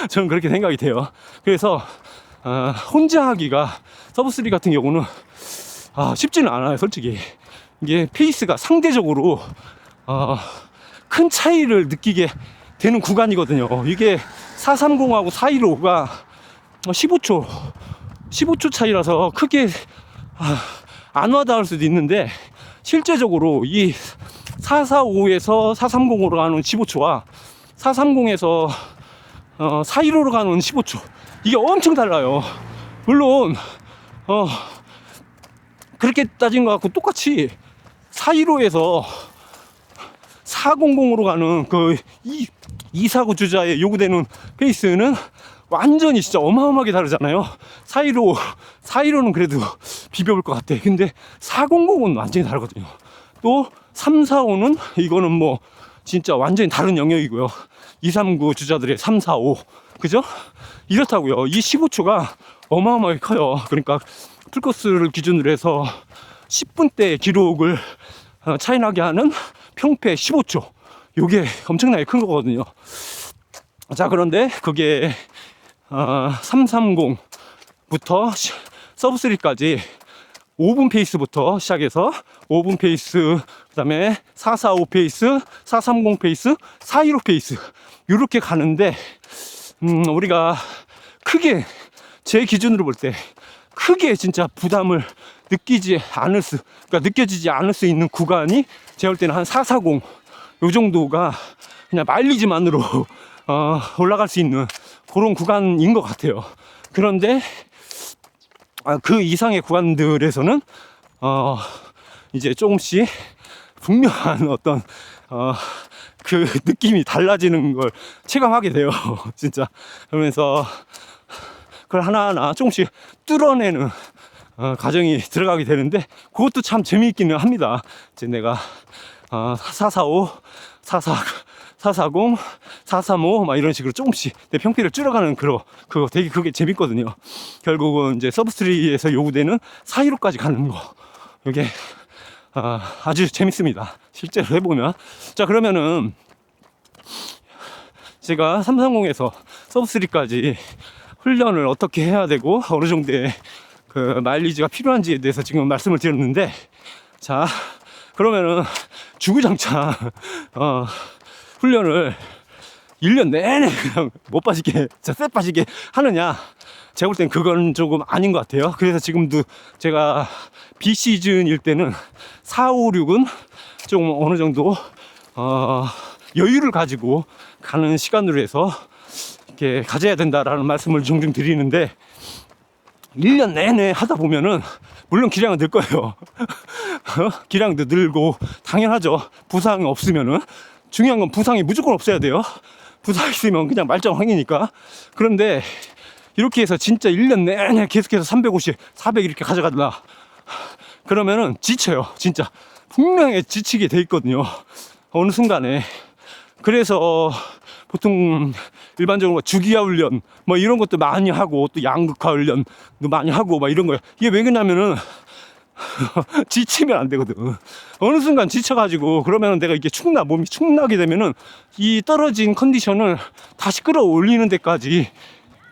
저는 그렇게 생각이 돼요. 그래서 혼자 하기가 서브3 같은 경우는 쉽지는 않아요. 솔직히 이게 페이스가 상대적으로 큰 차이를 느끼게 되는 구간이거든요. 이게 430하고 415가 15초 차이라서 크게 안 와닿을 수도 있는데 실제적으로 이 445에서 430으로 가는 15초와 430에서 415로 가는 15초 이게 엄청 달라요. 물론 그렇게 따진 것 같고 똑같이 415에서 400으로 가는 그 249 주자에 요구되는 페이스는 완전히 진짜 어마어마하게 다르잖아요. 415는 그래도 비벼볼 것 같아. 근데 400은 완전히 다르거든요. 또 345는 이거는 뭐 진짜 완전히 다른 영역이고요. 239 주자들의 345 그죠? 이렇다고요. 이 15초가 어마어마하게 커요. 그러니까 풀코스를 기준으로 해서 10분대 기록을 차이나게 하는 평패 15초 요게 엄청나게 큰 거거든요. 자, 그런데 그게 330부터 서브3까지 5분 페이스부터 시작해서 5분 페이스, 그 다음에 445 페이스, 430 페이스, 415 페이스 이렇게 가는데 우리가 크게 제 기준으로 볼 때 크게 진짜 부담을 느껴지지 않을 수 있는 구간이 제가 볼 때는 한 440 요 정도가 그냥 마일리지만으로 올라갈 수 있는 그런 구간인 것 같아요. 그런데 그 이상의 구간들에서는 이제 조금씩 분명한 어떤 그 느낌이 달라지는 걸 체감하게 돼요. 진짜. 그러면서 그걸 하나하나 조금씩 뚫어내는 과정이 들어가게 되는데 그것도 참 재미있기는 합니다. 이제 내가 445, 440, 435 막 이런 식으로 조금씩 내 평피를 줄여가는 그거 되게 그게 재밌거든요. 결국은 이제 서브3에서 요구되는 415까지 가는 거 이게 아주 재밌습니다. 실제로 해보면. 자, 그러면은 제가 330에서 서브3까지 훈련을 어떻게 해야 되고 어느 정도의 그 마일리지가 필요한지에 대해서 지금 말씀을 드렸는데, 자, 그러면은 주구장창 훈련을 1년 내내 그냥 못 빠지게, 진짜 쎄 빠지게 하느냐? 제가 볼 땐 그건 조금 아닌 것 같아요. 그래서 지금도 제가 비시즌일 때는 4, 5, 6은 좀 어느 정도 여유를 가지고 가는 시간으로 해서 이렇게 가져야 된다라는 말씀을 종종 드리는데, 1년 내내 하다 보면은 물론 기량은 늘 거예요. 기량도 늘고 당연하죠. 부상이 없으면은. 중요한 건 부상이 무조건 없어야 돼요. 부상 있으면 그냥 말짱황이니까. 그런데 이렇게 해서 진짜 1년 내내 계속해서 350, 400 이렇게 가져간다. 그러면은 지쳐요. 진짜 분명히 지치게 돼 있거든요. 어느 순간에. 그래서 보통 일반적으로 주기화 훈련 뭐 이런 것도 많이 하고 또 양극화 훈련도 많이 하고 막 이런 거예요. 이게 왜 그러냐면은 지치면 안 되거든. 어느 순간 지쳐가지고 그러면은 내가 이게 몸이 축나게 되면은 이 떨어진 컨디션을 다시 끌어올리는 데까지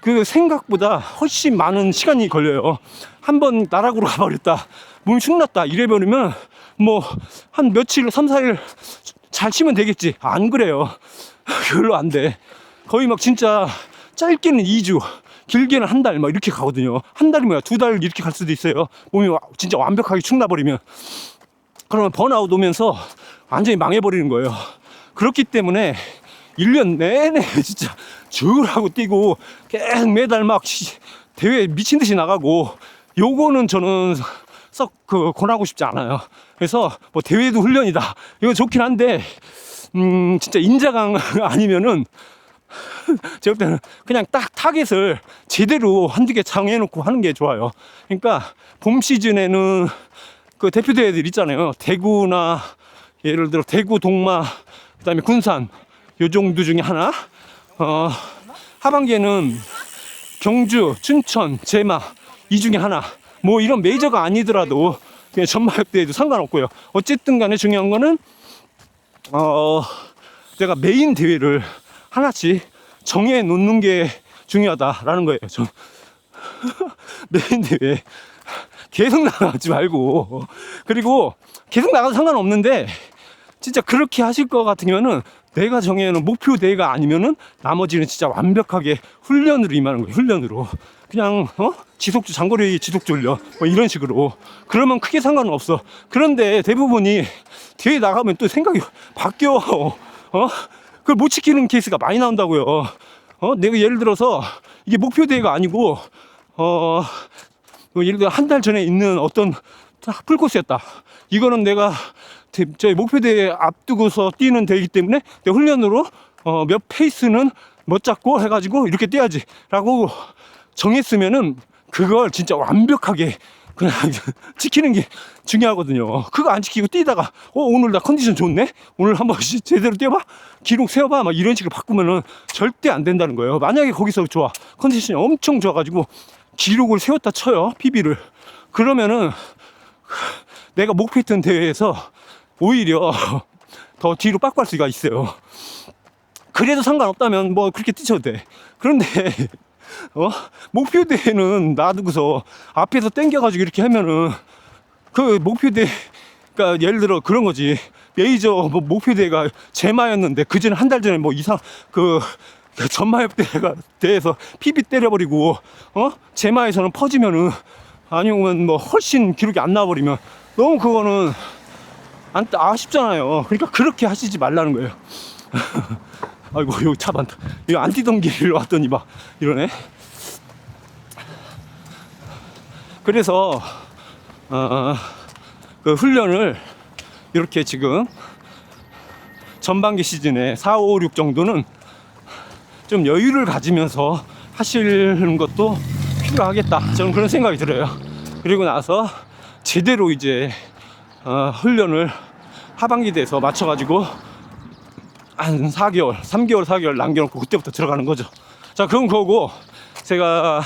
그 생각보다 훨씬 많은 시간이 걸려요. 한번 나락으로 가버렸다, 몸이 축났다 이래버리면 뭐 한 며칠, 3, 4일 잘 치면 되겠지. 안 그래요. 별로 안 돼. 거의 막 진짜 짧게는 2주, 길게는 한 달 막 이렇게 가거든요. 한 달이 뭐야, 2달 이렇게 갈 수도 있어요. 몸이 진짜 완벽하게 축나버리면. 그러면 번아웃 오면서 완전히 망해버리는 거예요. 그렇기 때문에 1년 내내 진짜 줄 하고 뛰고 계속 매달 막 대회 미친 듯이 나가고, 요거는 저는 썩 권하고 싶지 않아요. 그래서 뭐 대회도 훈련이다, 이거 좋긴 한데 진짜 인자강 아니면은 제가 볼 때는 그냥 딱 타겟을 제대로 한두 개 정해놓고 하는 게 좋아요. 그러니까 봄 시즌에는 그 대표 대회들 있잖아요. 대구나 예를 들어 대구, 동마, 그다음에 군산, 요 정도 중에 하나. 하반기에는 경주, 춘천, 제마 이 중에 하나. 뭐 이런 메이저가 아니더라도 그냥 전마협대에도 상관없고요. 어쨌든 간에 중요한 거는 내가 메인 대회를 하나씩 정해 놓는 게 중요하다라는 거예요. 메인 대회 계속 나가지 말고, 그리고 계속 나가도 상관없는데 진짜 그렇게 하실 것 같으면은 내가 정해놓은 목표 대회가 아니면은 나머지는 진짜 완벽하게 훈련으로 임하는 거예요. 훈련으로 그냥 지속주, 장거리 지속주 훈련 뭐 이런 식으로. 그러면 크게 상관은 없어. 그런데 대부분이 대회 나가면 또 생각이 바뀌어. 그걸 못 지키는 케이스가 많이 나온다고요. 내가 예를 들어서 이게 목표 대회가 아니고 예를 들어 한 달 전에 있는 어떤 풀코스였다. 이거는 내가 저희 목표 대회 앞두고서 뛰는 대회이기 때문에 내가 훈련으로 몇 페이스는 못 잡고 해가지고 이렇게 뛰어야지 라고 정했으면은 그걸 진짜 완벽하게 그냥 지키는 게 중요하거든요. 그거 안 지키고 뛰다가 오늘 나 컨디션 좋네, 오늘 한번 제대로 뛰어봐, 기록 세워봐, 막 이런 식으로 바꾸면은 절대 안 된다는 거예요. 만약에 거기서 좋아, 컨디션이 엄청 좋아가지고 기록을 세웠다 쳐요, PB를. 그러면은 내가 목표했던 대회에서 오히려 더 뒤로 빠꾸 할 수가 있어요. 그래도 상관없다면 뭐 그렇게 뛰셔도 돼. 그런데 목표 대회는 놔두고서 앞에서 땡겨가지고 이렇게 하면은 그 목표 대회, 그러니까 예를 들어 그런 거지. 메이저 뭐 목표 대회가 제마였는데 그 전에 한 달 전에 뭐 이상 전마협 대회에서 PB 때려버리고 제마에서는 퍼지면은, 아니면 뭐 훨씬 기록이 안 나와버리면 너무 그거는 아쉽잖아요. 그러니까 그렇게 하시지 말라는 거예요. 아이고, 여기 차 많다. 이거 안 뛰던 길을 왔더니 막 이러네. 그래서 그 훈련을 이렇게 지금 전반기 시즌에 4, 5, 6 정도는 좀 여유를 가지면서 하시는 것도 필요하겠다, 저는 그런 생각이 들어요. 그리고 나서 제대로 이제 훈련을 하반기 돼서 맞춰가지고 한 4개월, 3개월, 4개월 남겨놓고 그때부터 들어가는 거죠. 자, 그건 그거고, 제가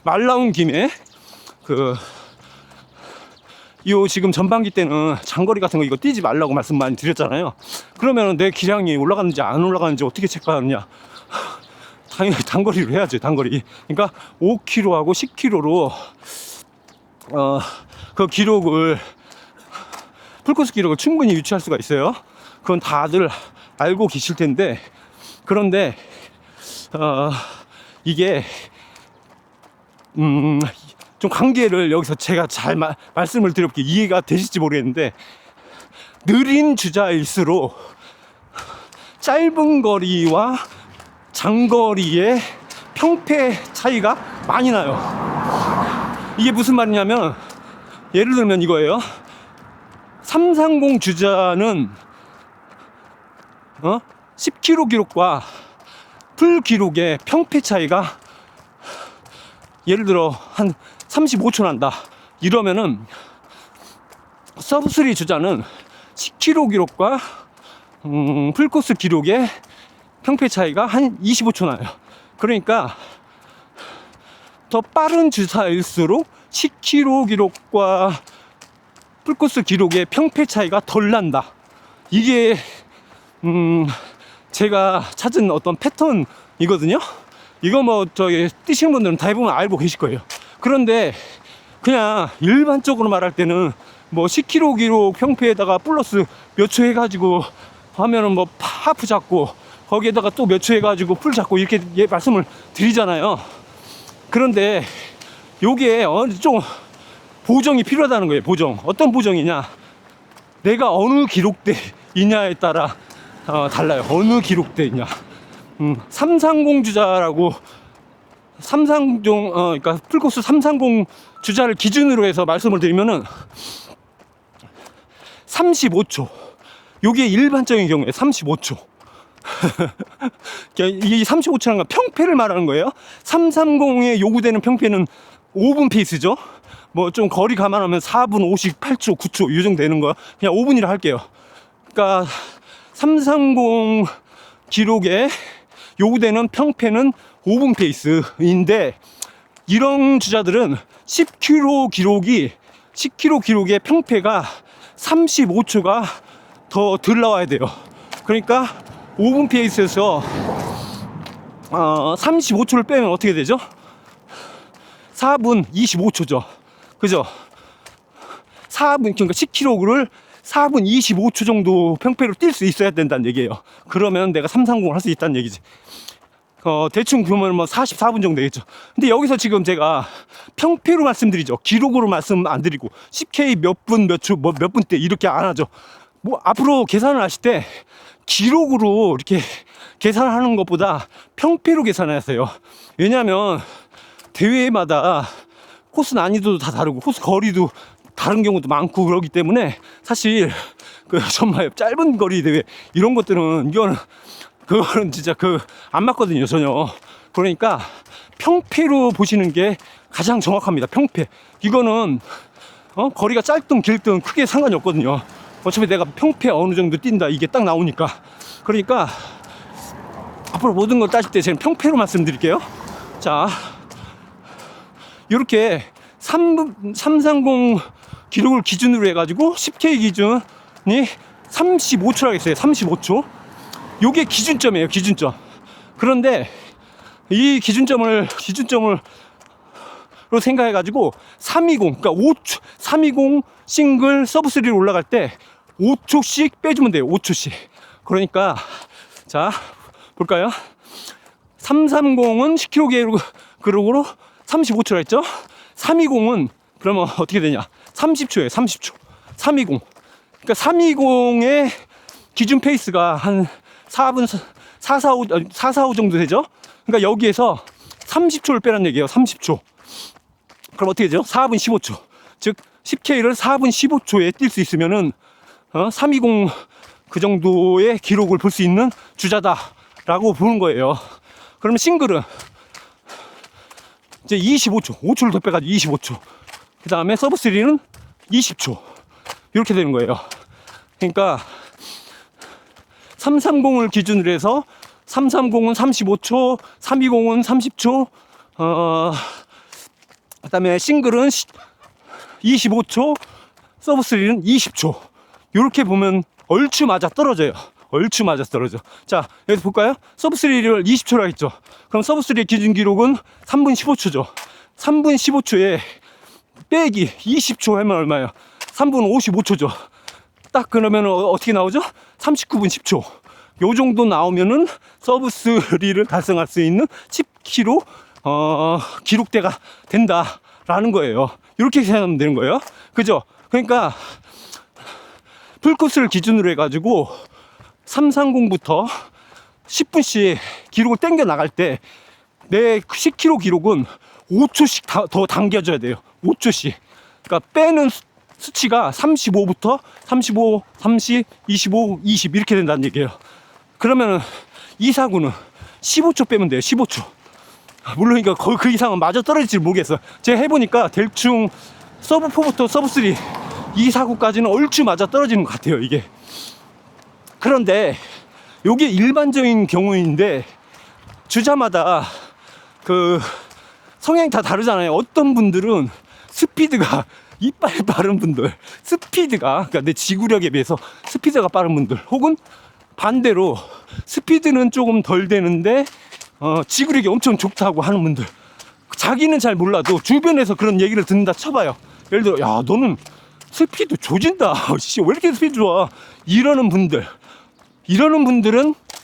말 나온 김에 요 지금 전반기 때는 장거리 같은 거 이거 뛰지 말라고 말씀 많이 드렸잖아요. 그러면 내 기량이 올라가는지 안 올라가는지 어떻게 체크하느냐? 당연히 단거리로 해야지, 단거리. 그러니까 5km하고 10km로 그 기록을, 풀코스 기록을 충분히 유지할 수가 있어요. 그건 다들 알고 계실 텐데, 그런데 이게 좀 관계를 여기서 제가 잘 말씀을 드려볼게 이해가 되실지 모르겠는데, 느린 주자일수록 짧은 거리와 장거리의 평패 차이가 많이 나요. 이게 무슨 말이냐면, 예를 들면 이거예요. 330 주자는 10km 기록과 풀 기록의 평패 차이가 예를 들어 한 35초 난다 이러면은 서브3 주자는 10km 기록과 풀코스 기록의 평패 차이가 한 25초 나요. 그러니까 더 빠른 주사일수록 10km 기록과 풀코스 기록의 평패 차이가 덜 난다. 이게 제가 찾은 어떤 패턴이거든요. 이거 뭐 저기 뛰시는 분들은 대부분 알고 계실 거예요. 그런데 그냥 일반적으로 말할 때는 뭐 10km 기록 평패에다가 플러스 몇 초 해가지고 하면은 뭐 하프 잡고 거기에다가 또 몇 초 해가지고 풀 잡고 이렇게 말씀을 드리잖아요. 그런데 요게 좀 보정이 필요하다는 거예요. 보정. 어떤 보정이냐? 내가 어느 기록대이냐에 따라 달라요. 어느 기록대이냐. 330 주자라고 330 그러니까 풀코스 330 주자를 기준으로 해서 말씀을 드리면은 35초. 요게 일반적인 경우에 35초. 이 35초라는 건 평패를 말하는 거예요. 330에 요구되는 평패는 5분 페이스죠. 뭐 좀 거리 감안하면 4분 58초, 9초 이 정도 되는 거야. 그냥 5분이라 할게요. 그러니까 330 기록에 요구되는 평패는 5분 페이스인데 이런 주자들은 10km 기록의 평패가 35초가 더 덜 나와야 돼요. 그러니까 5분 페이스에서 35초를 빼면 어떻게 되죠? 4분 25초죠. 그죠? 4분, 그러니까 10km를 4분 25초 정도 평패로 뛸 수 있어야 된다는 얘기예요. 그러면 내가 330을 할 수 있다는 얘기지. 대충 보면 뭐 44분 정도 되겠죠. 근데 여기서 지금 제가 평패로 말씀드리죠. 기록으로 말씀 안 드리고 10K 몇 분, 몇 초, 몇 분대 이렇게 안 하죠. 뭐 앞으로 계산을 하실 때 기록으로 이렇게 계산하는 것보다 평패로 계산하세요. 왜냐하면 대회마다 코스 난이도도 다 다르고 코스 거리도 다른 경우도 많고 그러기 때문에 사실 정말 짧은 거리 대회 이런 것들은 그거는 진짜 안 맞거든요 전혀. 그러니까 평패로 보시는 게 가장 정확합니다. 평패. 이거는 거리가 짧든 길든 크게 상관이 없거든요. 어차피 내가 평패 어느 정도 뛴다 이게 딱 나오니까. 그러니까 앞으로 모든 걸 따질 때 제가 평패로 말씀드릴게요. 자, 이렇게 330 기록을 기준으로 해가지고 10K 기준이 35초라고 했어요. 35초. 요게 기준점이에요. 기준점. 그런데 이 기준점으로 생각해가지고 320, 그러니까 5초, 320 싱글 서브3로 올라갈 때 5초씩 빼주면 돼요. 5초씩. 그러니까 자 볼까요? 330은 10km 기록으로 35초라 했죠? 320은 그러면 어떻게 되냐? 30초예요. 30초. 320. 그러니까 320의 기준 페이스가 한 4분 445 정도 되죠? 그러니까 여기에서 30초를 빼란 얘기예요. 30초. 그럼 어떻게 되죠? 4분 15초. 즉 10K를 4분 15초에 뛸 수 있으면은 320 그 정도의 기록을 볼 수 있는 주자다라고 보는 거예요. 그러면 싱글은 이제 25초, 5초를 더 빼가지고 25초. 그 다음에 서브3는 20초. 이렇게 되는 거예요. 그러니까 330을 기준으로 해서 330은 35초, 320은 30초, 그 다음에 싱글은 25초, 서브3는 20초. 이렇게 보면 얼추 맞아 떨어져요. 얼추 맞아 떨어져. 자, 여기서 볼까요? 서브3를 20초라 했죠. 그럼 서브3의 기준 기록은 3분 15초죠. 3분 15초에 빼기 20초 하면 얼마예요? 3분 55초죠. 딱 그러면 어떻게 나오죠? 39분 10초. 요 정도 나오면은 서브3를 달성할 수 있는 10km 기록대가 된다라는 거예요. 이렇게 생각하면 되는 거예요. 그죠? 그러니까 풀코스를 기준으로 해가지고 330부터 10분씩 기록을 당겨 나갈 때 내 10km 기록은 5초씩 더 당겨줘야 돼요. 5초씩. 그러니까 빼는 수치가 35부터 35, 30, 25, 20 이렇게 된다는 얘기예요. 그러면은 이 사구는 15초 빼면 돼요. 15초. 물론 이거 그 이상은 맞아 떨어질지 모르겠어. 제가 해보니까 대충 서브 4부터 서브 3 이 사구까지는 얼추 맞아 떨어지는 것 같아요, 이게. 그런데 요게 일반적인 경우인데 주자마다 그 성향이 다 다르잖아요. 어떤 분들은 스피드가 이빨 빠른 분들, 그러니까 내 지구력에 비해서 스피드가 빠른 분들, 혹은 반대로 스피드는 조금 덜 되는데 지구력이 엄청 좋다고 하는 분들, 자기는 잘 몰라도 주변에서 그런 얘기를 듣는다 쳐봐요. 예를 들어, 야, 너는 스피드 조진다. 왜 이렇게 스피드 좋아? 이러는 분들은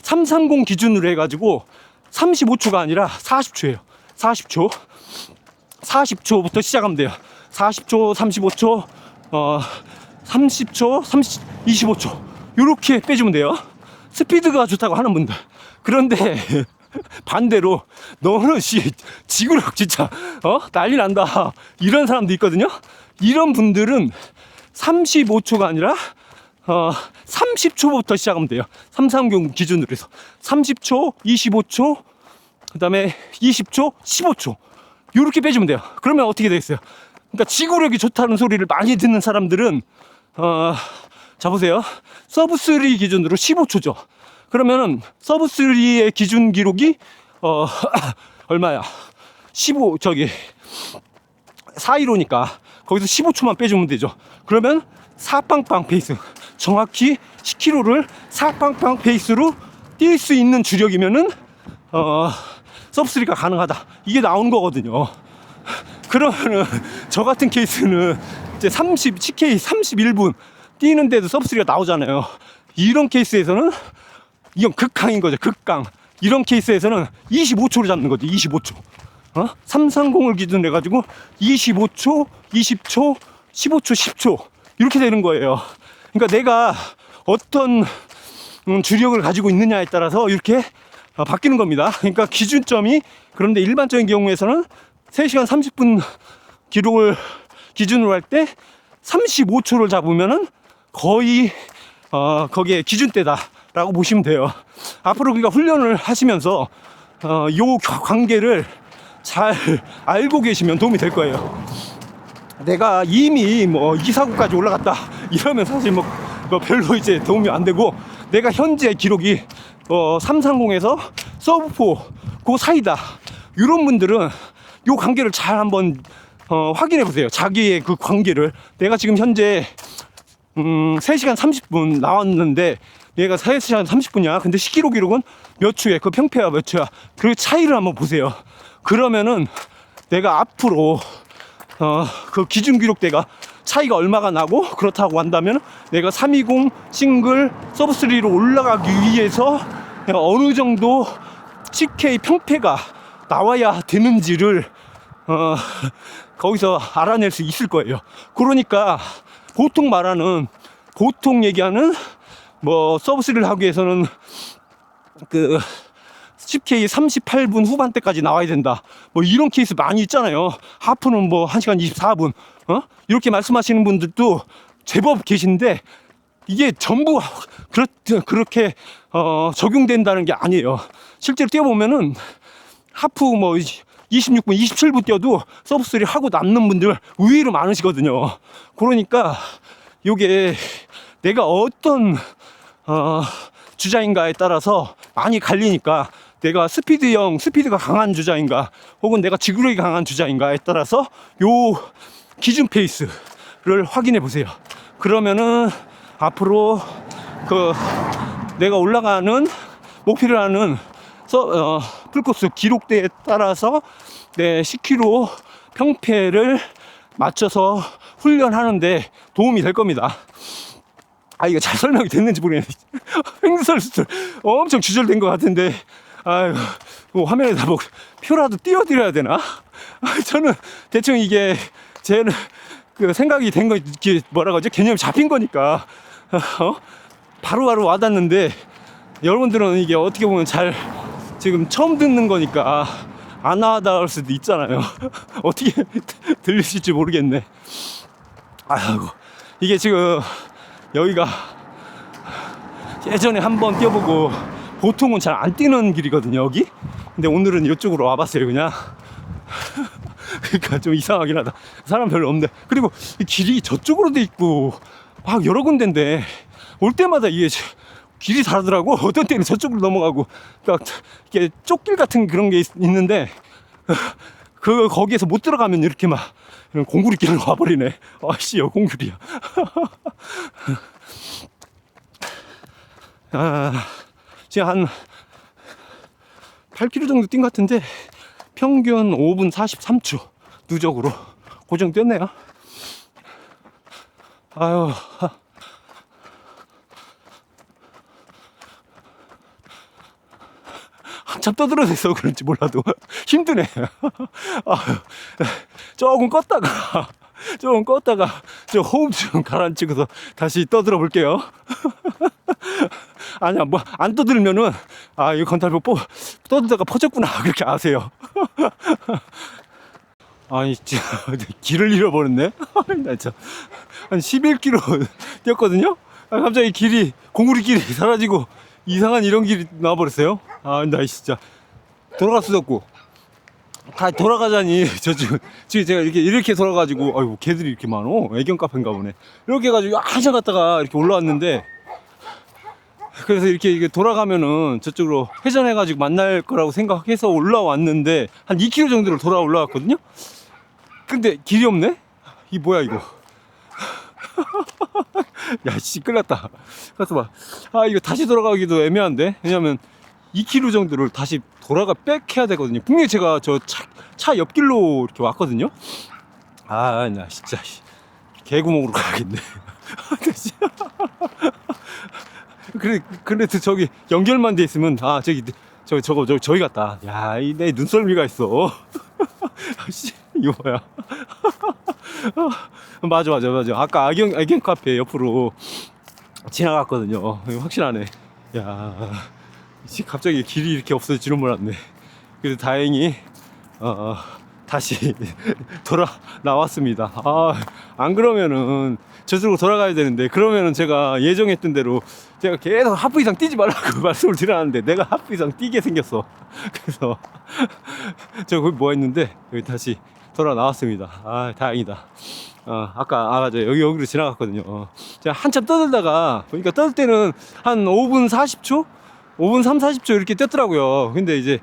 330 기준으로 해가지고 35초가 아니라 40초예요. 40초부터 시작하면 돼요. 40초, 35초, 30초, 25초. 요렇게 빼주면 돼요. 스피드가 좋다고 하는 분들. 그런데 반대로 너는 지구력 진짜 난리 난다, 이런 사람도 있거든요. 이런 분들은 35초가 아니라 30초부터 시작하면 돼요. 330 기준으로 해서 30초, 25초, 그 다음에 20초, 15초 요렇게 빼주면 돼요. 그러면 어떻게 되겠어요? 그러니까 지구력이 좋다는 소리를 많이 듣는 사람들은 자 보세요. 서브 3 기준으로 15초죠. 그러면은 서브 3의 기준 기록이 얼마야? 415니까 거기서 15초만 빼주면 되죠. 그러면 4빵빵 페이스, 정확히 10km를 4빵빵 페이스로 뛸 수 있는 주력이면은 서브 3가 가능하다, 이게 나오는 거거든요. 그러면은 저 같은 케이스는 이제 10K 31분 뛰는데도 서브 3가 나오잖아요. 이런 케이스에서는 이건 극강인 거죠. 극강. 이런 케이스에서는 25초로 잡는 거죠. 25초. 330을 기준으로 해가지고 25초, 20초, 15초, 10초 이렇게 되는 거예요. 그러니까 내가 어떤 주력을 가지고 있느냐에 따라서 이렇게 바뀌는 겁니다. 그러니까 기준점이, 그런데 일반적인 경우에서는 3시간 30분 기록을 기준으로 할 때 35초를 잡으면은 거의 거기에 기준대다라고 보시면 돼요. 앞으로 그러니까 훈련을 하시면서 요 관계를 잘 알고 계시면 도움이 될 거예요. 내가 이미 뭐 249까지 올라갔다 이러면 사실 뭐 별로 이제 도움이 안 되고, 내가 현재 기록이 330에서 서브 4 그 사이다, 이런 분들은 요 관계를 잘 한번 확인해 보세요. 자기의 그 관계를. 내가 지금 현재 3시간 30분 나왔는데 얘가 3시간 30분이야. 근데 10km 기록은 몇 초에, 그 평패가 몇 초야. 그 차이를 한번 보세요. 그러면은 내가 앞으로 그 기준 기록대가 차이가 얼마가 나고 그렇다고 한다면 내가 320 싱글 서브 3로 올라가기 위해서 내가 어느 정도 10K 평패가 나와야 되는지를 거기서 알아낼 수 있을 거예요. 그러니까 보통 얘기하는 뭐 서브 3를 하기 위해서는 그 10K 38분 후반대까지 나와야 된다, 뭐 이런 케이스 많이 있잖아요. 하프는 뭐 1시간 24분 이렇게 말씀하시는 분들도 제법 계신데, 이게 전부 그렇게 적용된다는 게 아니에요. 실제로 뛰어보면은 하프 뭐 26분 27분 뛰어도 서브 3 하고 남는 분들 의외로 많으시거든요. 그러니까 요게 내가 어떤 주자인가에 따라서 많이 갈리니까, 내가 스피드가 강한 주자인가, 혹은 내가 지구력이 강한 주자인가에 따라서 요 기준 페이스를 확인해 보세요. 그러면은 앞으로 그 내가 올라가는 목표를 하는 풀코스 기록대에 따라서 내 10km 평패를 맞춰서 훈련하는데 도움이 될 겁니다. 이거 잘 설명이 됐는지 모르겠네. 횡설수설 엄청 주절된 것 같은데, 아유, 뭐 화면에다 뭐 표라도 띄워드려야 되나? 저는 대충 이게 제 그 생각이 된 거, 뭐라고 하죠? 개념이 잡힌 거니까 바로바로 와닿는데, 여러분들은 이게 어떻게 보면 잘 지금 처음 듣는 거니까 안 와닿을 수도 있잖아요. 어떻게 들리실지 모르겠네. 아이고, 이게 지금 여기가 예전에 한번 뛰어보고 보통은 잘 안 뛰는 길이거든요, 여기. 근데 오늘은 이쪽으로 와봤어요, 그냥. 그러니까 좀 이상하긴 하다. 사람 별로 없네. 그리고 이 길이 저쪽으로 돼 있고 막 여러 군데인데 올 때마다 이게 길이 다르더라고. 어떤 때는 저쪽으로 넘어가고, 그러니까 이게 쪽길 같은 그런 게 있는데 거기에서 못 들어가면 이렇게 막 이런 공구리 길로 와버리네. 아씨, 여 공구리야. 지금 한 8km 정도 뛴 것 같은데 평균 5분 43초 누적으로 고정 뛰었네요. 아유, 한참 떠들어대서 그런지 몰라도 힘드네. 아유, 조금 껐다가 저 호흡 좀 가라앉히고서 다시 떠들어 볼게요. 아니야, 뭐 안 떠들면은 이 건탈보 떠들다가 퍼졌구나 그렇게 아세요. 아니 진짜 길을 잃어버렸네. 나 진짜 한 11km 뛰었거든요. 갑자기 길이 공구리 길이 사라지고 이상한 이런 길이 나와버렸어요. 나 진짜 돌아갈 수도 없고. 다 돌아가자니 지금 제가 이렇게 돌아가지고, 아이고 개들이 이렇게 많어. 애견 카페인가 보네. 이렇게 해가지고 한참 갔다가 이렇게 올라왔는데, 그래서 이렇게 돌아가면은 저쪽으로 회전해가지고 만날 거라고 생각해서 올라왔는데 한 2km 정도를 돌아 올라왔거든요. 근데 길이 없네? 이 뭐야 이거? 야, 씨, 끌렸다. 가서 봐. 이거 다시 돌아가기도 애매한데? 왜냐면 2km 정도를 다시 백 해야 되거든요. 분명히 제가 저 차 옆길로 이렇게 왔거든요. 나 진짜 개구멍으로 가야겠네. 그래 저기 연결만 돼 있으면 저기 같다. 야, 내 눈썰미가 있어. 이거 뭐야? 맞아. 아까 애견 카페 옆으로 지나갔거든요. 확실하네. 야, 갑자기 길이 이렇게 없어질 줄은 몰랐네. 그래서 다행히 다시 나왔습니다. 안 그러면은 저쪽으로 돌아가야 되는데, 그러면은 제가 예정했던 대로 제가 계속 하프 이상 뛰지 말라고 말씀을 드렸는데 내가 하프 이상 뛰게 생겼어. 그래서 제가 거기 뭐 했는데 여기 다시 나왔습니다. 다행이다. 맞아, 여기로 지나갔거든요. 제가 한참 떠들다가 보니까 떠들 때는 한 5분 40초? 5분 3, 40초 이렇게 뛰었더라고요. 근데 이제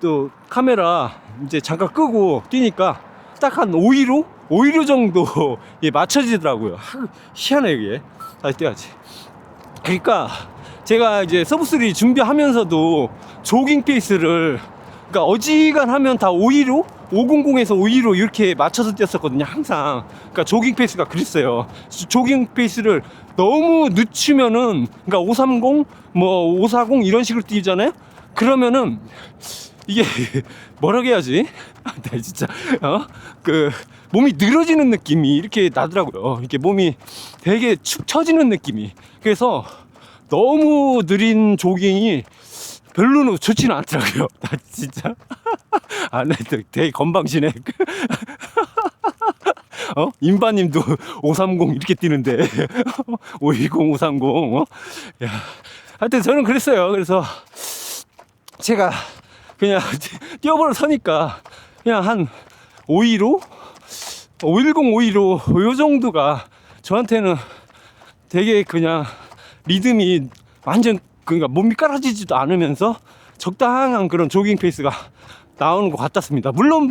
또 카메라 이제 잠깐 끄고 뛰니까 딱 한 515 정도 맞춰지더라고요. 희한해 이게. 다시 뛰어야지. 그러니까 제가 이제 서브3 준비하면서도 조깅 페이스를, 그러니까 어지간하면 다 515? 500에서 515 이렇게 맞춰서 뛰었었거든요, 항상. 그러니까 조깅 페이스가 그랬어요. 조깅 페이스를 너무 늦추면은, 그러니까 530, 540 이런 식으로 뛰잖아요? 그러면은 이게 뭐라고 해야지? 진짜 몸이 늘어지는 느낌이 이렇게 나더라고요. 이렇게 몸이 되게 축 처지는 느낌이. 그래서 너무 느린 조깅이 별로는 좋지는 않더라고요. 나 진짜 나 되게 건방지네. 인바님도 530 이렇게 뛰는데 520, 530 야, 하여튼 저는 그랬어요. 그래서 제가 그냥 뛰어버려 서니까 그냥 한 515, 510, 515 요 정도가 저한테는 되게 그냥 리듬이 완전, 그러니까 몸이 깔아지지도 않으면서 적당한 그런 조깅 페이스가 나오는 것 같았습니다. 물론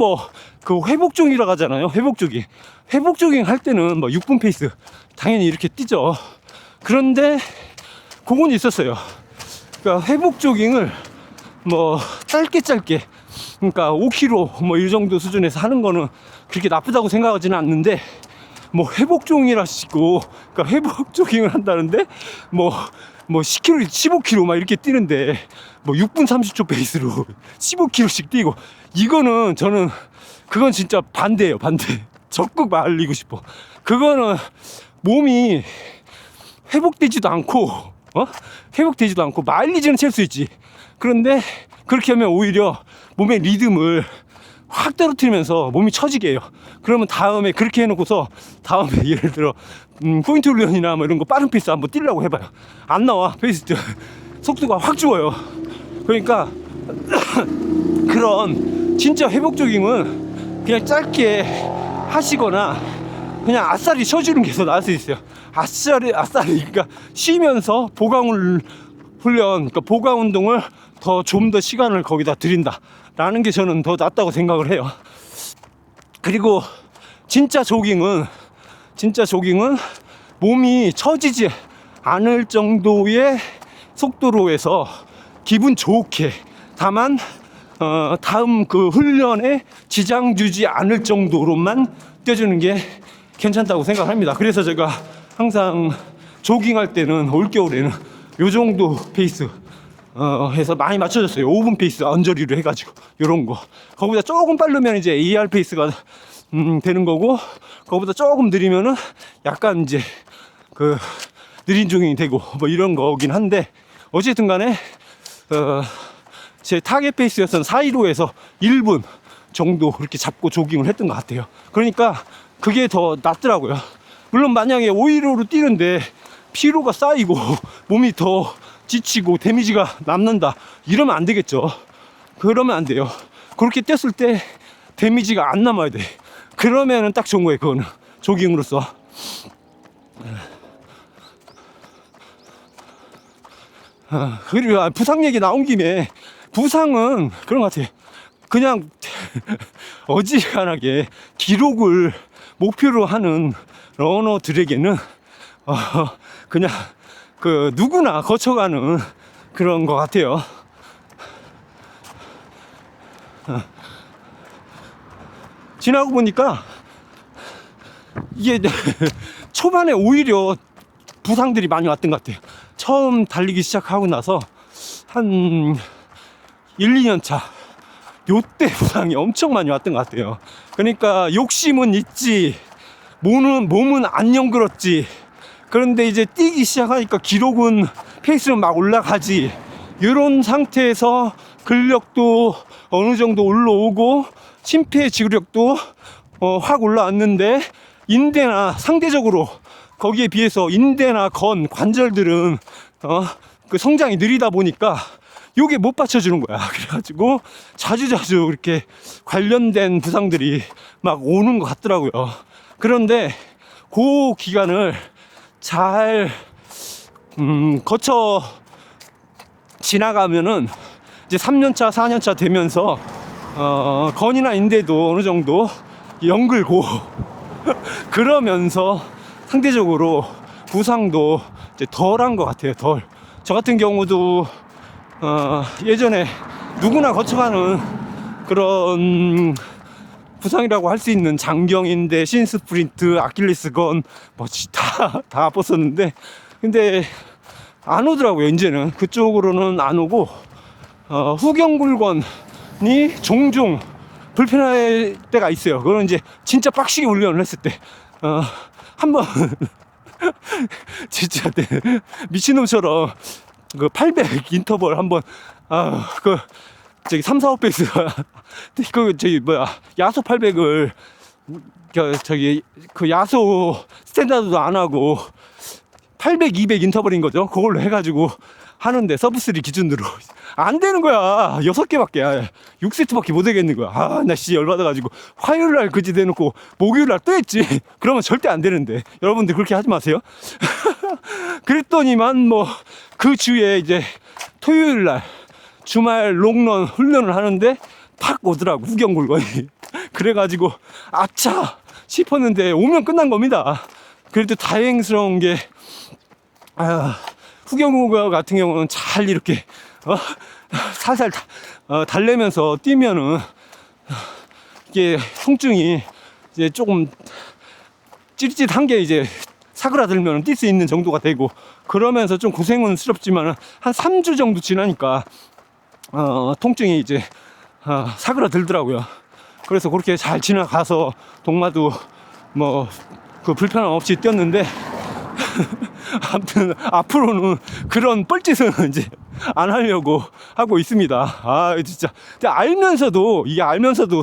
그 회복 중이라고 하잖아요. 회복 조깅 할 때는 6분 페이스 당연히 이렇게 뛰죠. 그런데 그건 있었어요. 그러니까 회복 조깅을 짧게 그러니까 5km 이 정도 수준에서 하는 거는 그렇게 나쁘다고 생각하지는 않는데, 회복 조깅이라시고, 그러니까 회복 조깅을 한다는데 10km, 15km 막 이렇게 뛰는데 6분 30초 페이스로 15km씩 뛰고, 이거는 그건 진짜 반대. 적극 말리고 싶어. 그거는 몸이 회복되지도 않고 마일리지는 챌 수 있지. 그런데 그렇게 하면 오히려 몸의 리듬을 확 떨어뜨리면서 몸이 처지게 해요. 그러면 다음에 그렇게 해놓고서 다음에 예를 들어 포인트 훈련이나 이런 거 빠른 페이스 한번 뛰려고 해봐요. 안 나와 페이스. 속도가 확 죽어요. 그러니까 그런 진짜 회복 조깅은 그냥 짧게 하시거나 그냥 아싸리 쉬어주는 게 더 나을 수 있어요. 아싸리 그러니까 쉬면서 보강 훈련, 그러니까 보강 운동을 좀 더 시간을 거기다 들인다라는 게 저는 더 낫다고 생각을 해요. 그리고 진짜 조깅은 몸이 처지지 않을 정도의 속도로 해서 기분 좋게, 다만 다음 그 훈련에 지장 주지 않을 정도로만 뛰어주는 게 괜찮다고 생각합니다. 그래서 제가 항상 조깅할 때는 올겨울에는 요 정도 페이스 해서 많이 맞춰줬어요. 5분 페이스 언저리로 해가지고 요런 거. 거기보다 조금 빠르면 이제 AR 페이스가 되는 거고, 거기보다 조금 느리면은 약간 이제 그 느린 조깅이 되고 뭐 이런 거긴 한데, 어쨌든 간에 제 타겟 페이스였던 415에서 1분 정도 그렇게 잡고 조깅을 했던 것 같아요. 그러니까 그게 더 낫더라고요. 물론 만약에 515로 뛰는데 피로가 쌓이고 몸이 더 지치고 데미지가 남는다 이러면 안 되겠죠. 그러면 안 돼요. 그렇게 뛰었을 때 데미지가 안 남아야 돼. 그러면은 딱 좋은 거예요. 그거는 조깅으로서. 그리고 부상 얘기 나온 김에, 부상은 그런 것 같아요. 그냥 어지간하게 기록을 목표로 하는 러너들에게는 그냥 그 누구나 거쳐가는 그런 것 같아요. 지나고 보니까 이게 초반에 오히려 부상들이 많이 왔던 것 같아요. 처음 달리기 시작하고 나서 한 1, 2년 차 요때 부상이 엄청 많이 왔던 것 같아요. 그러니까 욕심은 있지, 몸은 안 영그럽지. 그런데 이제 뛰기 시작하니까 기록은, 페이스는 막 올라가지. 이런 상태에서 근력도 어느 정도 올라오고 심폐지구력도 확 올라왔는데, 인대나 상대적으로 거기에 비해서 인대나 관절들은 그 성장이 느리다 보니까 요게 못 받쳐주는 거야. 그래가지고 자주자주 이렇게 관련된 부상들이 막 오는 것 같더라고요. 그런데 그 기간을 잘 거쳐 지나가면은 이제 3년차 4년차 되면서 건이나 인대도 어느 정도 연글고 그러면서 상대적으로 부상도 이제 덜한 것 같아요. 저 같은 경우도 예전에 누구나 거쳐가는 그런 부상이라고 할 수 있는 장경인대, 신스프린트, 아킬레스건 뭐 다 아팠었는데, 근데 안 오더라고요. 이제는 그쪽으로는 안 오고 후경골건이 종종 불편할 때가 있어요. 그건 이제 진짜 빡시게 훈련을 했을 때 한번 진짜 미친놈처럼 그 800 인터벌 한번 저기 3, 4, 5페이스가 야소 800을 그 야소 스탠다드도 안 하고 800, 200 인터벌인 거죠. 그걸로 해가지고 하는데 서브3 기준으로 안 되는 거야. 6개밖에 6세트밖에 못 하겠는 거야. 나 진짜 열받아가지고 화요일날 그지 대놓고 목요일날 또 했지. 그러면 절대 안 되는데 여러분들 그렇게 하지 마세요. 그랬더니만 뭐 그 주에 이제 토요일날 주말 롱런 훈련을 하는데 팍 오더라고, 후경골건이. 그래가지고 아차 싶었는데 오면 끝난 겁니다. 그래도 다행스러운 게 후경골건 같은 경우는 잘 이렇게 살살 달래면서 뛰면은 이게 통증이 이제 조금 찌릿찌릿한 게 이제 사그라들면 뛸 수 있는 정도가 되고, 그러면서 좀 고생은 스럽지만 한 3주 정도 지나니까 통증이 이제 사그라들더라고요. 그래서 그렇게 잘 지나가서 동마도 뭐 그 불편함 없이 뛰었는데 아무튼 앞으로는 그런 뻘짓은 이제 안 하려고 하고 있습니다. 진짜 알면서도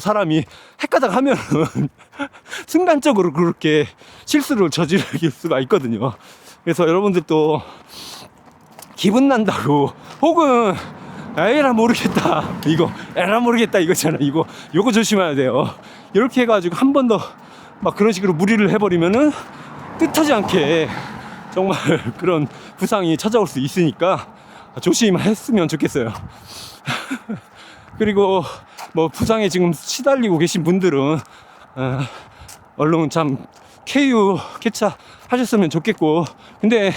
사람이 헷가닥 하면은 순간적으로 그렇게 실수를 저지를 수가 있거든요. 그래서 여러분들도 기분 난다고, 혹은 에라 모르겠다 이거, 에라 모르겠다 이거잖아. 요거 조심해야 돼요. 이렇게 해가지고 한 번 더 막 그런 식으로 무리를 해버리면은 뜻하지 않게 정말 그런 부상이 찾아올 수 있으니까 조심했으면 좋겠어요. 그리고 뭐 부상에 지금 시달리고 계신 분들은 얼른 참 쾌유 쾌차 하셨으면 좋겠고, 근데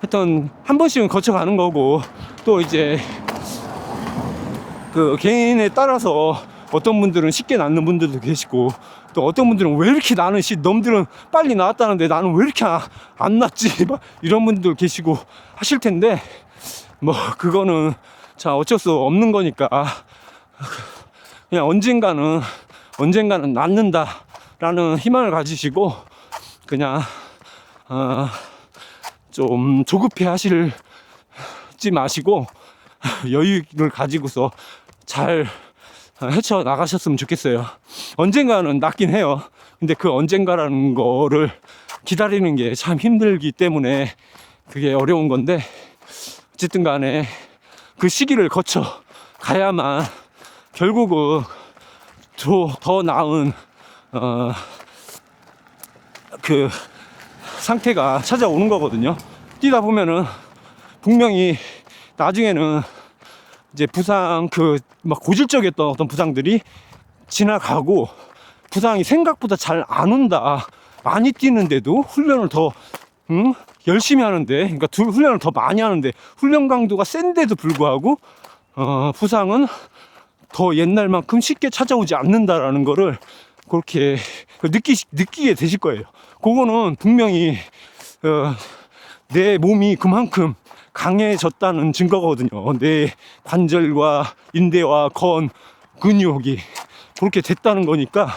하여튼 한 번씩은 거쳐가는 거고, 또 이제 그 개인에 따라서 어떤 분들은 쉽게 낫는 분들도 계시고, 또 어떤 분들은 왜 이렇게 나는 놈들은 빨리 나왔다는데 나는 왜 이렇게 안 낫지 막 이런 분들 계시고 하실 텐데, 뭐 그거는 자 어쩔 수 없는 거니까 그냥 언젠가는 낫는다라는 희망을 가지시고, 그냥 좀 조급해 하시지 마시고 여유를 가지고서 잘 헤쳐 나가셨으면 좋겠어요. 언젠가는 낫긴 해요. 근데 그 언젠가라는 거를 기다리는 게 참 힘들기 때문에 그게 어려운 건데, 어쨌든 간에 그 시기를 거쳐 가야만 결국은 더 나은 그 상태가 찾아오는 거거든요. 뛰다 보면은 분명히 나중에는 이제 부상 막 고질적이었던 어떤 부상들이 지나가고, 부상이 생각보다 잘 안 온다, 많이 뛰는데도 훈련을 더 열심히 하는데, 그러니까 훈련을 더 많이 하는데 훈련 강도가 센데도 불구하고 부상은 더 옛날만큼 쉽게 찾아오지 않는다라는 거를 그렇게 느끼게 되실 거예요. 그거는 분명히 내 몸이 그만큼 강해졌다는 증거거든요. 내 관절과 인대와 근육이 그렇게 됐다는 거니까,